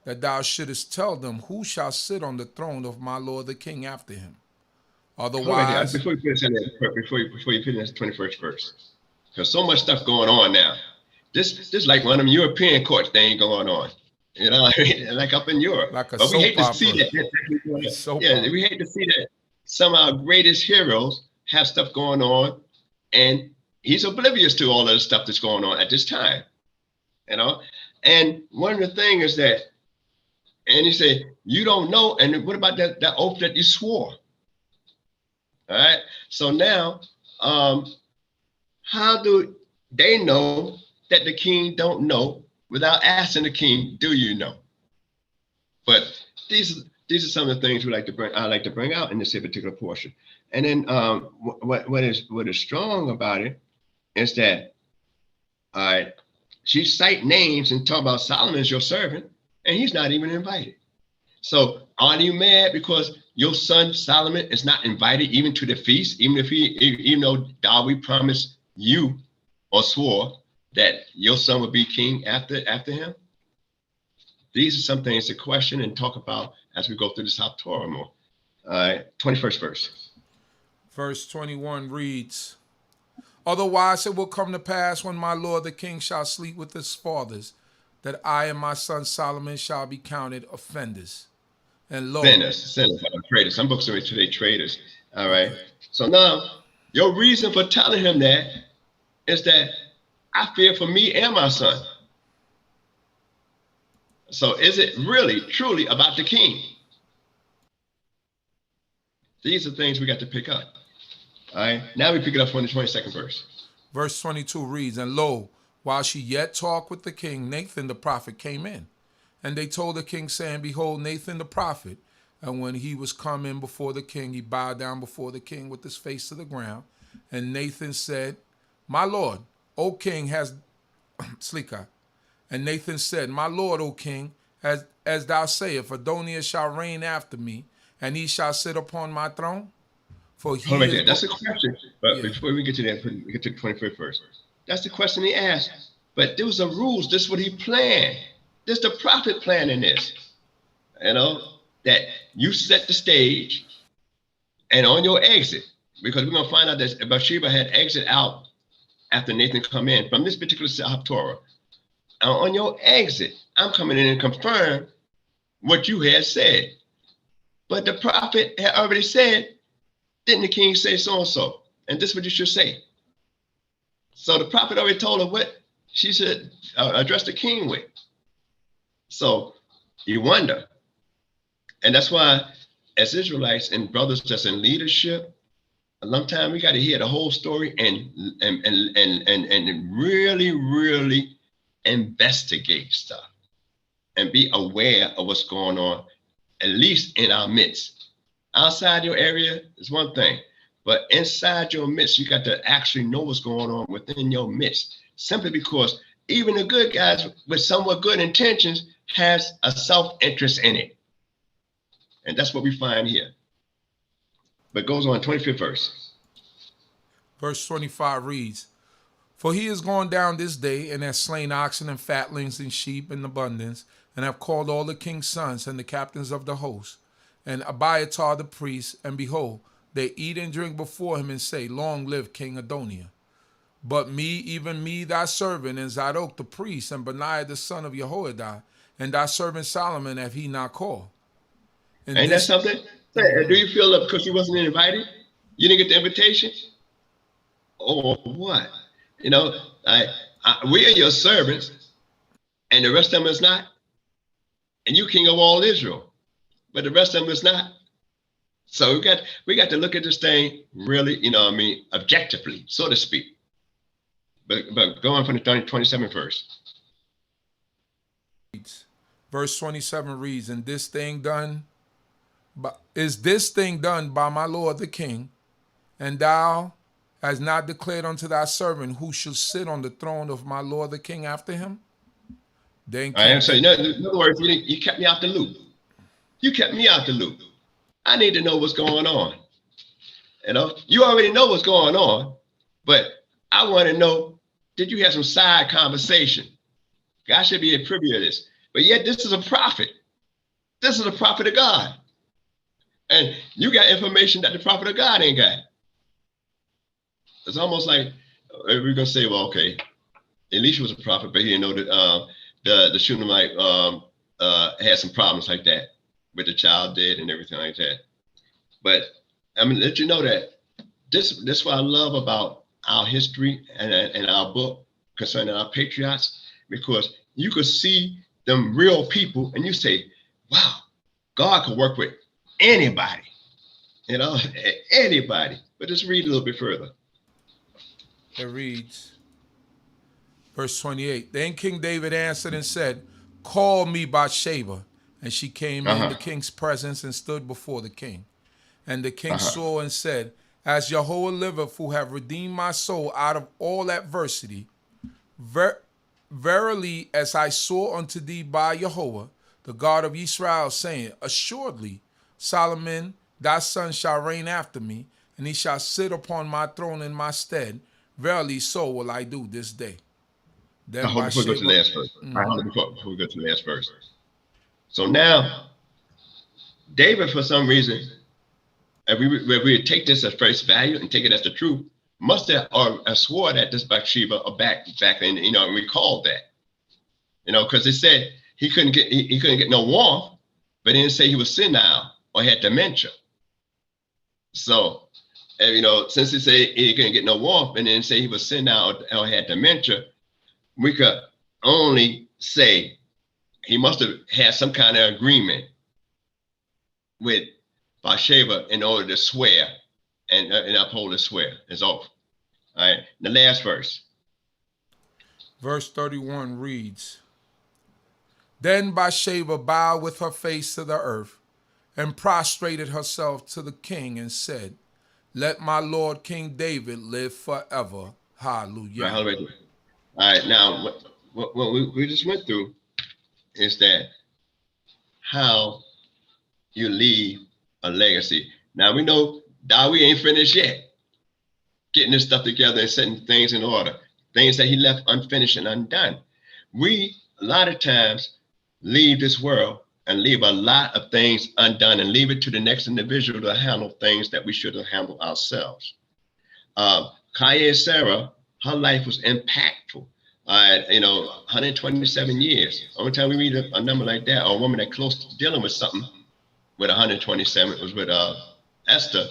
that thou shouldest tell them who shall sit on the throne of my lord the king after him. Otherwise, before you finish the 21st verse, because so much stuff going on now. This like one of them European courts thing going on, like up in Europe. Like a but we hate soap to see opera. that. We hate to see that some of our greatest heroes have stuff going on, and he's oblivious to all of the stuff that's going on at this time. And one of the things is that, and he said, you don't know, and what about that oath that you swore? All right. So now, how do they know that the king don't know without asking the king, do you know? But these are some of the things I like to bring out in this particular portion. And then what is strong about it is that she cite names and talk about Solomon's your servant, and he's not even invited. So are you mad because your son Solomon is not invited even to the feast, even though David promised you or swore that your son would be king after him? These are some things to question and talk about as we go through this Haftorah more. 21st verse. Verse 21 reads, Otherwise it will come to pass when my lord the king shall sleep with his fathers, that I and my son Solomon shall be counted offenders. And lo, sinners, traitors. Some books are today traitors. All right. So now your reason for telling him that is that I fear for me and my son. So is it really, truly about the king? These are things we got to pick up. All right. Now we pick it up from the 22nd verse. Verse 22 reads, And lo, while she yet talked with the king, Nathan the prophet came in. And they told the king, saying, Behold, Nathan the prophet. And when he was come in before the king, he bowed down before the king with his face to the ground. And Nathan said, My lord, O king, has Slika. And Nathan said, My lord, O king, as thou sayest, Adoniah shall reign after me, and he shall sit upon my throne. For he right there. That's a question. But before we get to that, we get to the 25th verse. That's the question he asked. But there was a rules. This is what he planned. This the prophet planning this. That you set the stage, and on your exit, because we're going to find out that Bathsheba had exit out after Nathan come in from this particular Haftorah. On your exit, I'm coming in and confirm what you had said. But the prophet had already said, didn't the king say so-and-so? And this is what you should say. So the prophet already told her what she should address the king with. So you wonder. And that's why as Israelites and brothers that's in leadership, a long time we got to hear the whole story and really, really investigate stuff. and be aware of what's going on, at least in our midst. Outside your area is one thing, but inside your midst, you got to actually know what's going on within your midst, simply because even the good guys with somewhat good intentions has a self-interest in it. And that's what we find here. But goes on, 25th verse. Verse 25 reads, For he is gone down this day, and has slain oxen and fatlings and sheep in abundance, and have called all the king's sons and the captains of the host, and Abiathar the priest, and behold, they eat and drink before him, and say, Long live King Adoniah. But me, even me, thy servant, and Zadok the priest, and Benaiah the son of Yehudah, and thy servant Solomon have he not called. And ain't that something? Do you feel that because you wasn't invited? You didn't get the invitation? Or what? You know, we are your servants, and the rest of them is not. And you king of all Israel, but the rest of them is not. So we got to look at this thing really, objectively, so to speak. But going from the 27th verse. Verse 27 reads, is this thing done by my lord the king, and thou hast not declared unto thy servant who shall sit on the throne of my lord the king after him? Then I am saying, in other words, you kept me out the loop. You kept me out the loop. I need to know what's going on. You already know what's going on, but I want to know, did you have some side conversation? God should be privy to this. But yet this is a prophet. This is a prophet of God. And you got information that the prophet of God ain't got. It's almost like we're going to say, well, okay, Elisha was a prophet, but he didn't know that the Shunammite had some problems like that with the child dead and everything like that. But I mean, let you know that this is what I love about our history and our book concerning our patriots, because you could see them real people and you say, wow, God could work with anybody, anybody. But just read a little bit further. It reads, verse 28, Then King David answered and said, Call me Bathsheba. And she came in the king's presence and stood before the king. And the king saw and said, As Jehovah liveth, who have redeemed my soul out of all adversity, verily as I swore unto thee by Jehovah, the God of Yisrael, saying, Assuredly Solomon thy son shall reign after me, and he shall sit upon my throne in my stead. Verily so will I do this day. Then before we go to the last verse. Before we go to the last verse. So now, David, for some reason, if we take this at face value and take it as the truth, must have swore that this Bathsheba back then, and recalled that, because it said he couldn't get no warmth, but it didn't say he was senile or had dementia. So, since it said he couldn't get no warmth and didn't say he was senile or had dementia, we could only say he must have had some kind of agreement with Bathsheba in order to swear and uphold his swear, his oath. All right, the last verse. Verse 31 reads, Then Bathsheba bowed with her face to the earth and prostrated herself to the king and said, Let my Lord King David live forever. Hallelujah. All right, now what we just went through is that how you leave a legacy. Now we know Dawi ain't finished yet getting this stuff together and setting things in order, things that he left unfinished and undone. We a lot of times leave this world and leave a lot of things undone and leave it to the next individual to handle things that we should have handled ourselves. Chayei Sarah, her life was impactful. 127 years. Only time we read a number like that, or a woman that close to dealing with something with 127, was with Esther,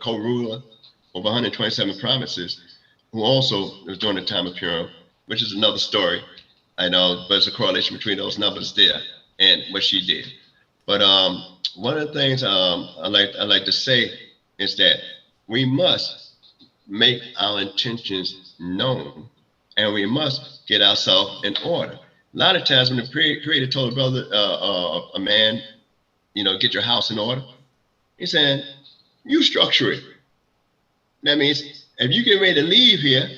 co-ruler over 127 provinces, who also was during the time of Purim, which is another story. I know, but it's a correlation between those numbers there and what she did. But one of the things I like to say is that we must make our intentions known, and we must get ourselves in order. A lot of times when the Creator told a brother, a man, get your house in order, he's saying, you structure it. That means if you get ready to leave here,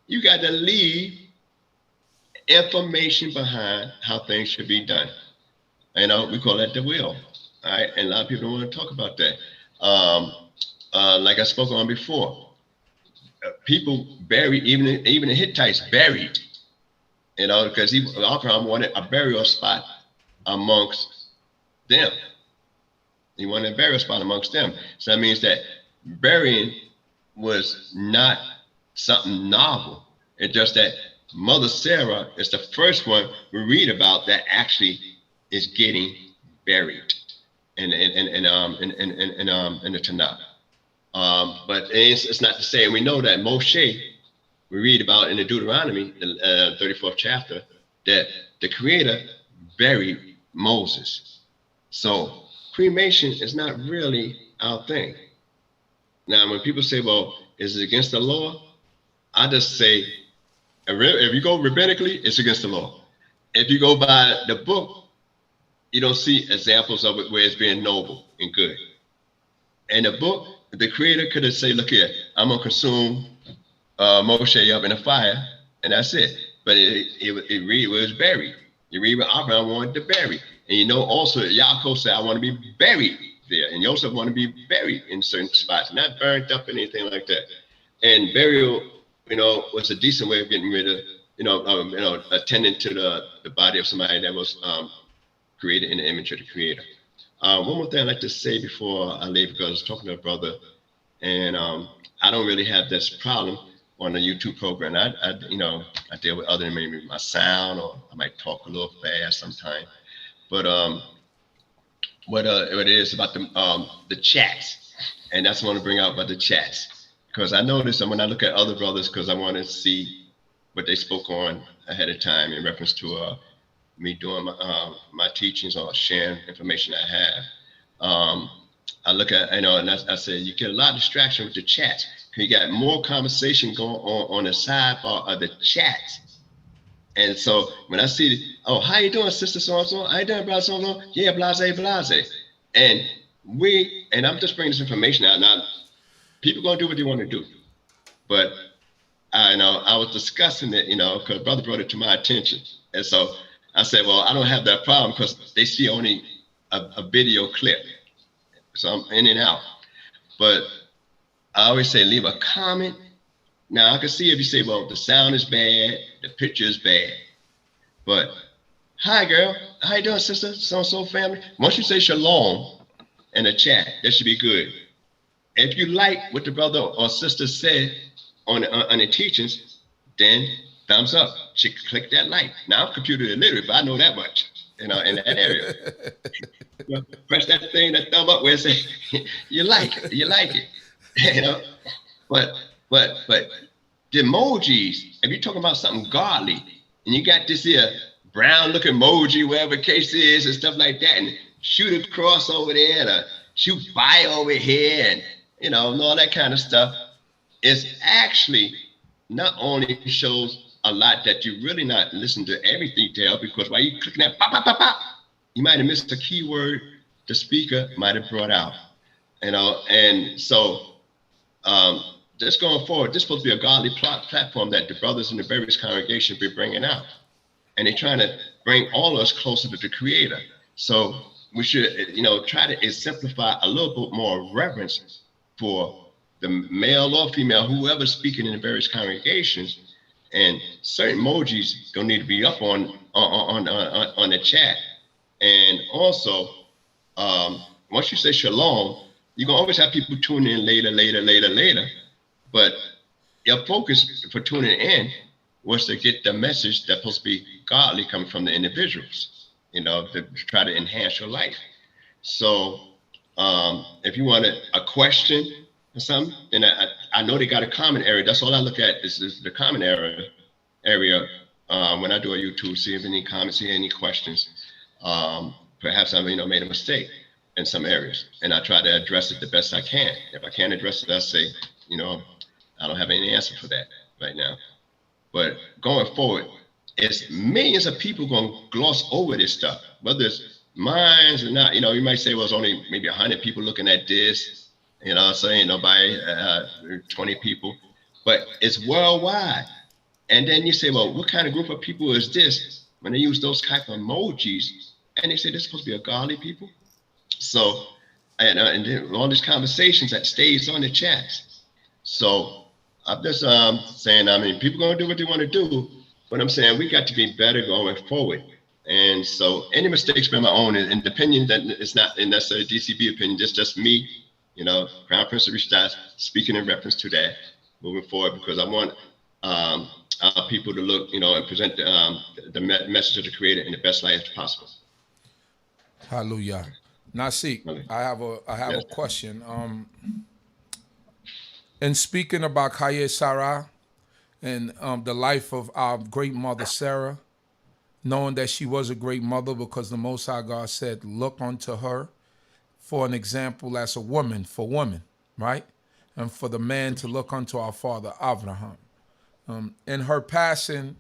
you got to leave information behind how things should be done. We call that the will. All right, and a lot of people don't want to talk about that. Like I spoke on before, people buried, even the Hittites buried, because Abraham wanted a burial spot amongst them. He wanted a burial spot amongst them. So that means that burying was not something novel. It's just that Mother Sarah is the first one we read about that actually is getting buried in the Tanakh. But it's not to say, we know that Moshe, we read about in the Deuteronomy, the 34th chapter, that the Creator buried Moses. So cremation is not really our thing. Now, when people say, well, is it against the law? I just say, if you go rabbinically, it's against the law. If you go by the book, you don't see examples of it where it's being noble and good. In the book, the Creator could have said, look here, I'm going to consume Moshe up in a fire, and that's it. But it read where it was buried. You read where Abraham wanted to bury. And also Yaakov said, I want to be buried there. And Joseph want to be buried in certain spots, not burnt up or anything like that. And burial, was a decent way of getting rid of, attending to the body of somebody that was created in the image of the Creator. One more thing I'd like to say before I leave, because I was talking to a brother, and I don't really have this problem on the YouTube program. I deal with other than maybe my sound, or I might talk a little fast sometimes. But what it is about the chats, and that's what I want to bring out about the chats, because I noticed, and when I look at other brothers, because I want to see what they spoke on ahead of time in reference to me doing my teachings or sharing information I have. I look at, and I said, you get a lot of distraction with the chats. You got more conversation going on the sidebar of the chats. And so when I see, oh, how you doing, sister so-and-so? How you doing, brother so-and-so? Yeah, blase, blase. And I'm just bringing this information out. Now, people going to do what they want to do. But I was discussing it, because brother brought it to my attention. And so I said, well, I don't have that problem because they see only a video clip. So I'm in and out. But I always say, leave a comment. Now, I can see if you say, well, the sound is bad, the picture is bad. But, hi, girl. How you doing, sister? So-and-so family. Once you say shalom in the chat, that should be good. If you like what the brother or sister said on the teachings, then thumbs up. Click that like. Now, I'm computer illiterate, but I know that much, in that area. Press that thing, that thumb up where it says, you like it. But the emojis, if you're talking about something godly, and you got this here brown looking emoji, whatever the case is, and stuff like that, and shoot a cross over there, and shoot fire over here, and and all that kind of stuff, it's actually not only shows a lot that you really not listen to every detail, because while you clicking that pop, pop, pop, pop, you might have missed a keyword the speaker might have brought out, and so just going forward, this is supposed to be a godly platform that the brothers in the various congregations be bringing out. And they're trying to bring all of us closer to the Creator. So we should, try to exemplify a little bit more reverence for the male or female, whoever's speaking in the various congregations. And certain emojis don't need to be up on the chat. And also, once you say shalom, you're going to always have people tuning in later. But your focus for tuning in was to get the message that's supposed to be godly coming from the individuals, to try to enhance your life. So if you want a question or something, then I know they got a comment area. That's all I look at is the comment area when I do a YouTube, see if any comments, see any questions. Perhaps I made a mistake in some areas, and I try to address it the best I can. If I can't address it, I say, I don't have any answer for that right now. But going forward, it's millions of people going to gloss over this stuff, whether it's mines or not. You know, you might say, well, it's only maybe 100 people looking at this, you know, so ain't nobody, 20 people, but it's worldwide. And then you say, well, what kind of group of people is this? When they use those type of emojis, and they say this is supposed to be a godly people. So, and then all these conversations that stays on the chats. So I'm just saying, I mean, people going to do what they want to do, but I'm saying we got to be better going forward. And so any mistakes by my own, and the opinion that it's not necessarily D.C.B. opinion, just me, you know, Crown Prince of Zurishaddai, speaking in reference to that moving forward, because I want our people to look, you know, and present the message of the Creator in the best light as possible. Hallelujah. Nasik, I have a question. In speaking about Chayei Sarah and the life of our great mother Sarah, knowing that she was a great mother because the Most High God said, look unto her for an example as a woman for woman, right? And for the man to look unto our father Abraham. In her passing,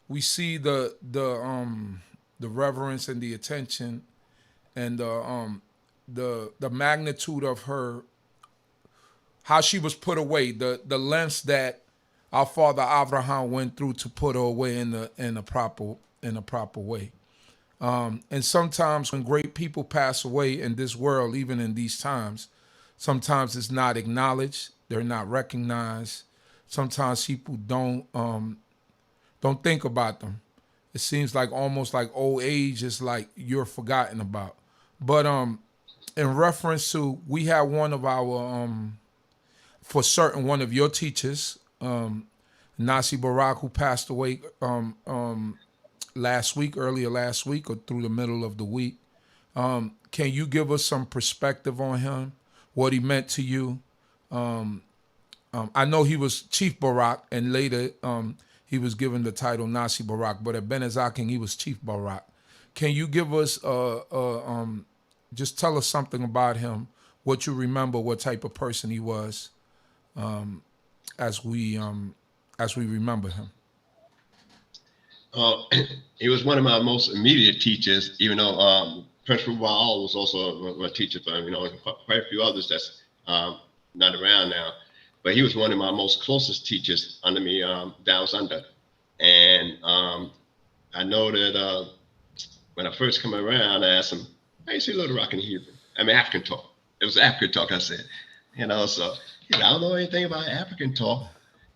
we see the reverence and the attention and the magnitude of her, how she was put away, the lengths that our father Abraham went through to put her away in a proper way. And sometimes when great people pass away in this world, even in these times, sometimes it's not acknowledged, they're not recognized. Sometimes people don't think about them. It seems like almost like old age is like you're forgotten about. But in reference to, we have one of our for certain one of your teachers, Nasi Barak, who passed away earlier last week or through the middle of the week. Can you give us some perspective on him, what he meant to you? I know he was Chief Barak, and later he was given the title Nasi Barak, but at Ben Azakin, he was Chief Barak. Can you give us, just tell us something about him, what you remember, what type of person he was, as we remember him? He was one of my most immediate teachers, even though Principal Raul was also my teacher for, you know, quite a few others that's not around now. But he was one of my most closest teachers under me, down under. And I know that when I first come around, I asked him, how you say Little Rock in Hebrew? I mean, African talk. It was African talk, I said. You know, so he said, I don't know anything about African talk.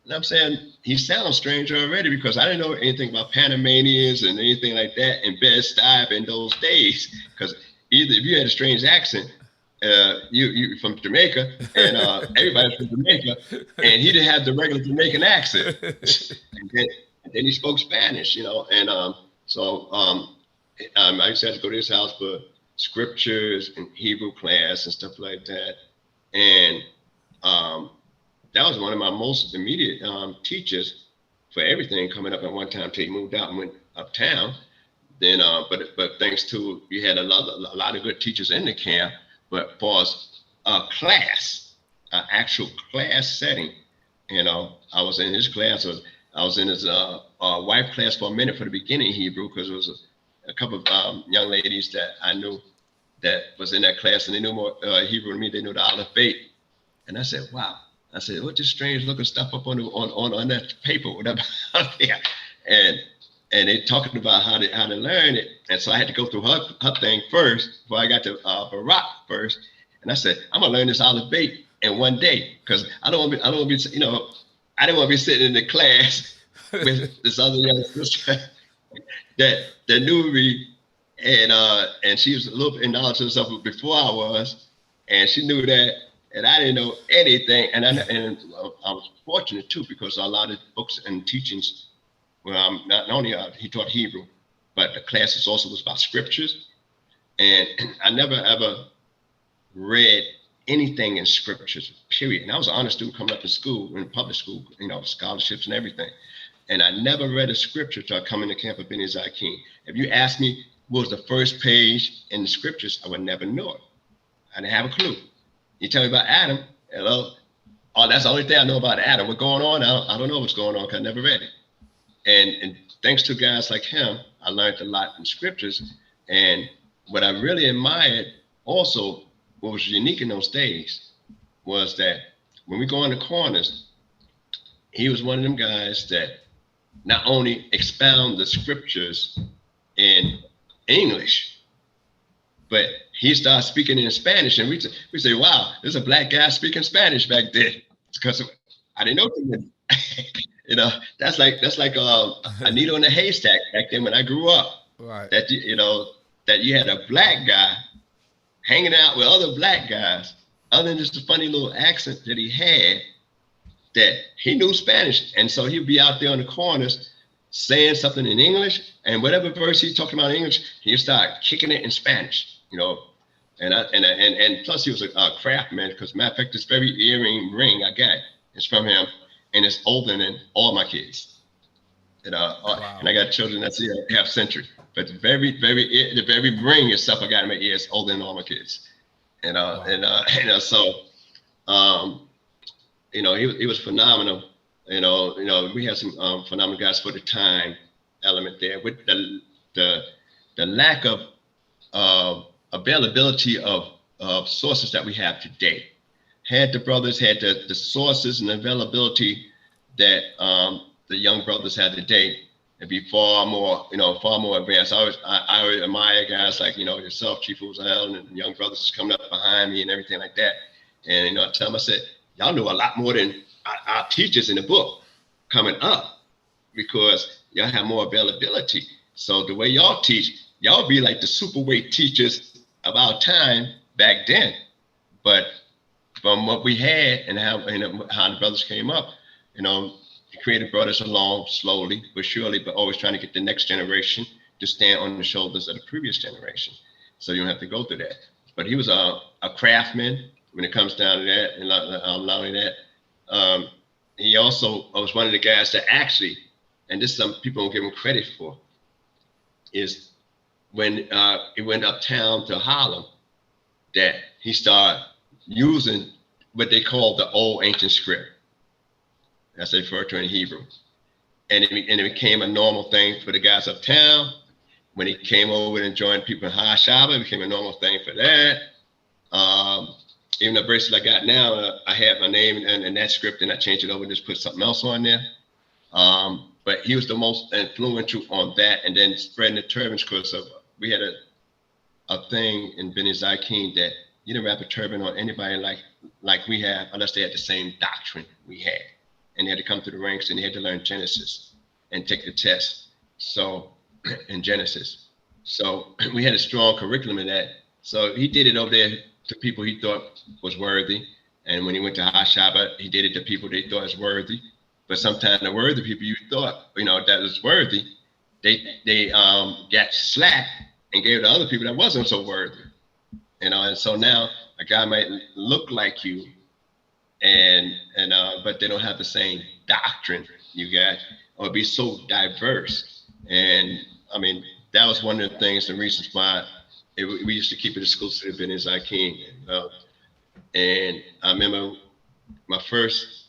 And I'm saying, he sounds strange already because I didn't know anything about Panamanians and anything like that in Bed-Stuy in those days. Because either if you had a strange accent, you from Jamaica, and everybody's from Jamaica, and he didn't have the regular Jamaican accent. and then he spoke Spanish, you know, and so I used to have to go to his house for scriptures and Hebrew class and stuff like that. And that was one of my most immediate teachers for everything coming up at one time till he moved out and went uptown. Then, but thanks to, you had a lot of good teachers in the camp. But as far as class, actual class setting, you know, I was in his class. I was in his wife class for a minute for the beginning Hebrew, because there was a couple of young ladies that I knew that was in that class, and they knew more Hebrew than me. They knew the Aleph Bet. And I said, wow. I said, what this strange looking stuff up on that paper, whatever out there. And they talking about how to learn it. And so I had to go through her thing first before I got to Barak first. And I said, I'm gonna learn this Aleph Bet in one day, because I don't want to be, you know, I didn't want to be sitting in the class with this other young sister that knew me, and she was a little bit in knowledge of herself before I was, and she knew that, and I didn't know anything. And I was fortunate too, because a lot of books and teachings. Well, not only he taught Hebrew, but the classes also was about scriptures. And I never, ever read anything in scriptures, period. And I was an honor student coming up to school, in public school, you know, scholarships and everything. And I never read a scripture till I come into camp of BINAH Zakim. If you asked me what was the first page in the scriptures, I would never know it. I didn't have a clue. You tell me about Adam, hello. Oh, that's the only thing I know about Adam. What's going on? I don't know what's going on because I never read it. And thanks to guys like him, I learned a lot in scriptures. And what I really admired also, what was unique in those days, was that when we go in the corners, he was one of them guys that not only expound the scriptures in English, but he started speaking in Spanish, and we say, wow, there's a black guy speaking Spanish back then, because I didn't know too many. You know, that's like a needle in a haystack back then when I grew up. Right. That that you had a black guy hanging out with other black guys, other than just a funny little accent that he had, that he knew Spanish. And so he'd be out there on the corners saying something in English, and whatever verse he's talking about in English, he'd start kicking it in Spanish, you know. And plus he was a craftsman, because matter of fact, this very earring ring I got is from him, and it's older than all my kids. Wow. And I got children that's half century, but the very ring itself I got in my ear is older than all my kids. Wow. He was phenomenal. We had some phenomenal guys for the time element there, with the lack of availability of sources that we have today. Had the brothers had the sources and availability that the young brothers had today, it'd be far more advanced. I admire guys like yourself, Chief Uzael, and young brothers is coming up behind me and everything like that. And I tell them, I said, y'all know a lot more than our teachers in the book coming up, because y'all have more availability. So the way y'all teach, y'all be like the super weight teachers of our time back then. But from what we had and how the brothers came up, the Creator brought us along slowly but surely, but always trying to get the next generation to stand on the shoulders of the previous generation. So you don't have to go through that. But he was a craftsman when it comes down to that, and not only that, he also was one of the guys that actually, and this is some people don't give him credit for, is when he went uptown to Harlem, that he started using what they call the old ancient script. That's referred to in Hebrew. And it became a normal thing for the guys uptown. When he came over and joined people in High Shabbat, it became a normal thing for that. Even the bracelet I got now, I have my name in that script, and I changed it over and just put something else on there. But he was the most influential on that, and then spreading the turbans, because we had a thing in Beni Zakin that you didn't wrap a turban on anybody like we have, unless they had the same doctrine we had. And they had to come through the ranks, and they had to learn Genesis and take the test. So, in Genesis. So we had a strong curriculum in that. So he did it over there to people he thought was worthy. And when he went to High Shabbat, he did it to people they thought was worthy. But sometimes the worthy people you thought, that was worthy, they got slack and gave it to other people that wasn't so worthy. And so now a guy might look like you, but they don't have the same doctrine you got, or be so diverse. And I mean, that was one of the things, the reasons why we used to keep it exclusive in his King. And I remember my first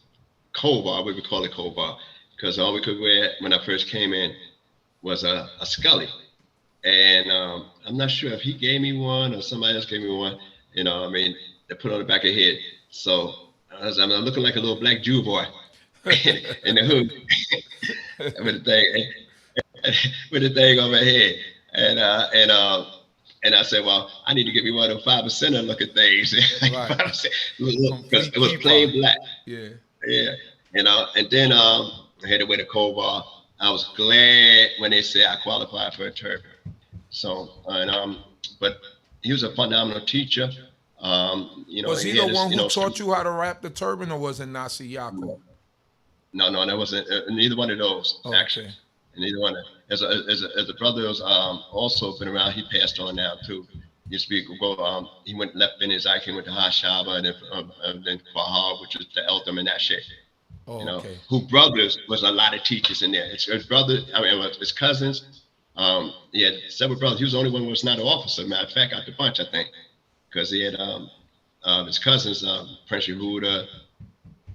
kobar, we would call it kobar, because all we could wear when I first came in was a scully. And I'm not sure if he gave me one or somebody else gave me one, they put on the back of the head. So I'm looking like a little black Jew boy in the hood with the thing on my head. And I said, well, I need to get me one of them 5% looking things. Right. Because it was plain black. Yeah. Yeah. And then I had to wear the kobar. I was glad when they said I qualified for a turban. So, but he was a phenomenal teacher. Was he the one who taught you how to wrap the turban, or was it Nasi Yaakov? No, that wasn't neither one of those, actually. Okay. Neither one. As a brother who's also been around, he passed on now too. He used to he left Beni Zakin, went to High Shabbat, and then Fahar, which was the elder Menashe. Okay. Who brothers was a lot of teachers in there. His brother, his cousins. He had several brothers. He was the only one who was not an officer. Matter of fact, out the bunch, I think, because he had his cousins, Prince Yehudah,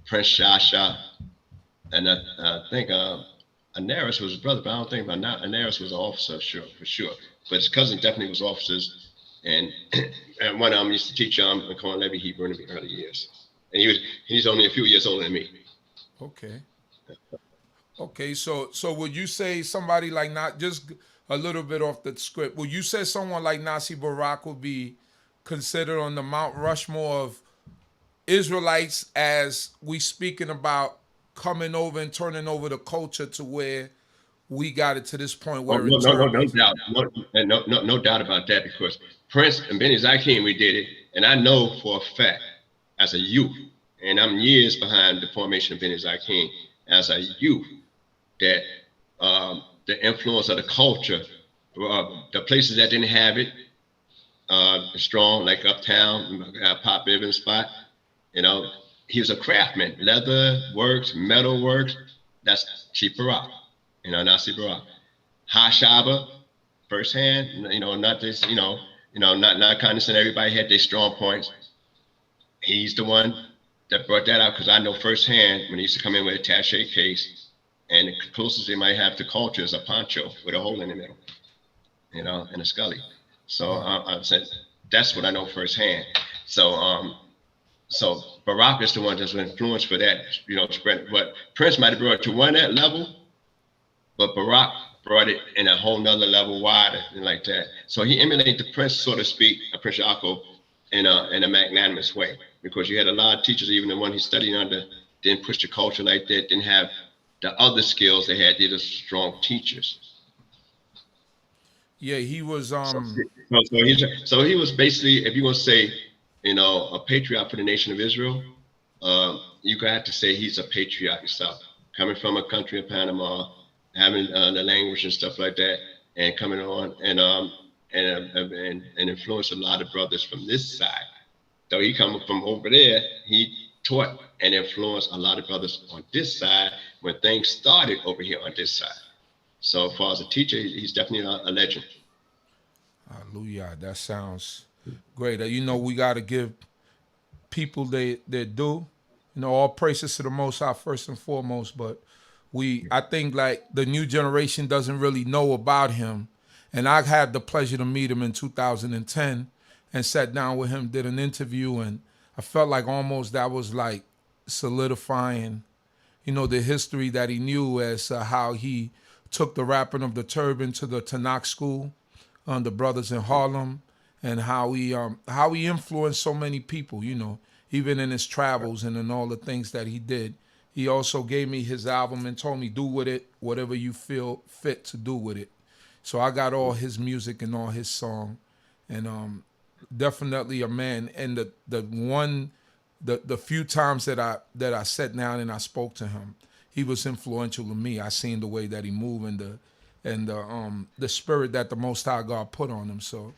Prince Shasha, and I think Anaris was his brother, but I don't think Anaris was an officer, for sure. But his cousin definitely was officers, and, and one of them used to teach Cohen Levy Hebrew in the early years, and he's only a few years older than me. Okay. Okay, so would you say somebody like, not just a little bit off the script, would you say someone like Nasi Barak would be considered on the Mount Rushmore of Israelites as we speaking about coming over and turning over the culture to where we got it to this point where no doubt, no doubt about that, because Prince and Benny Zakim, we did it, and I know for a fact as a youth, and I'm years behind the formation of Benny Zakim, as a youth, that the influence of the culture, the places that didn't have it, strong, like Uptown, Pop Evans spot, he was a craftsman, leather works, metal works. That's Chief Barak, Nasi Barak. Hashaba, firsthand, not this, not condescending. Everybody had their strong points. He's the one that brought that out, because I know firsthand when he used to come in with a attaché case, and the closest they might have to culture is a poncho with a hole in the middle, and a scully. So I said, that's what I know firsthand. So Barak is the one that's influenced for that, spread. But Prince might have brought it to one that level, but Barak brought it in a whole nother level wider and like that. So he emulated the Prince, so to speak, Prince Yaakov, in a magnanimous way, because you had a lot of teachers, even the one he studied under, didn't push the culture like that, didn't have the other skills they had. These are strong teachers. Yeah, he was. So he was basically, if you're gonna say, a patriot for the nation of Israel, you gotta have to say he's a patriot himself, coming from a country of Panama, having the language and stuff like that, and coming on and influenced a lot of brothers from this side. Though he coming from over there, he taught and influenced a lot of brothers on this side when things started over here on this side. So as far as a teacher, he's definitely a legend. Hallelujah. That sounds great. We got to give people their due. All praises to the Most High first and foremost. But I think like the new generation doesn't really know about him. And I had the pleasure to meet him in 2010 and sat down with him, did an interview, and I felt like almost that was like solidifying, the history that he knew as how he took the wrapping of the turban to the Tanakh school, the brothers in Harlem, and how he influenced so many people, even in his travels and in all the things that he did. He also gave me his album and told me, do with it whatever you feel fit to do with it. So I got all his music and all his song, and definitely a man. And the few times that I sat down and I spoke to him, he was influential to me. I seen the way that he moved and the spirit that the Most High God put on him. So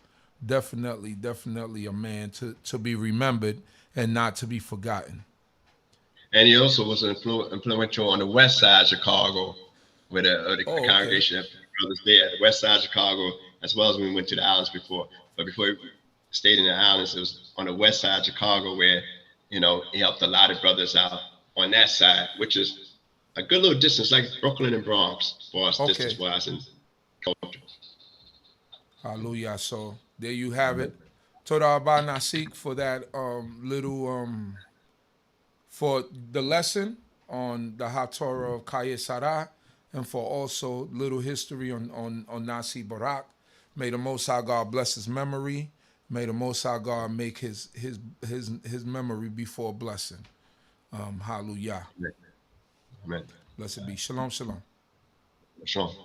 definitely a man to be remembered and not to be forgotten. And he also was influential on the west side of Chicago, with the congregation of brothers there, the west side of Chicago, as well as when we went to the islands before. But before we stayed in the islands, it was on the west side of Chicago where, he helped a lot of brothers out on that side, which is a good little distance, like Brooklyn and Bronx, for us distance-wise and culture. Hallelujah. So there you have it. Toda Abba Nasik for that little for the lesson on the Haftorah of Chayei, and for also little history on Nasi Barak. May the Most High God bless his memory. May the Most High God make his memory be for a blessing. Hallelujah. Amen. Blessed be. Shalom, shalom. Shalom.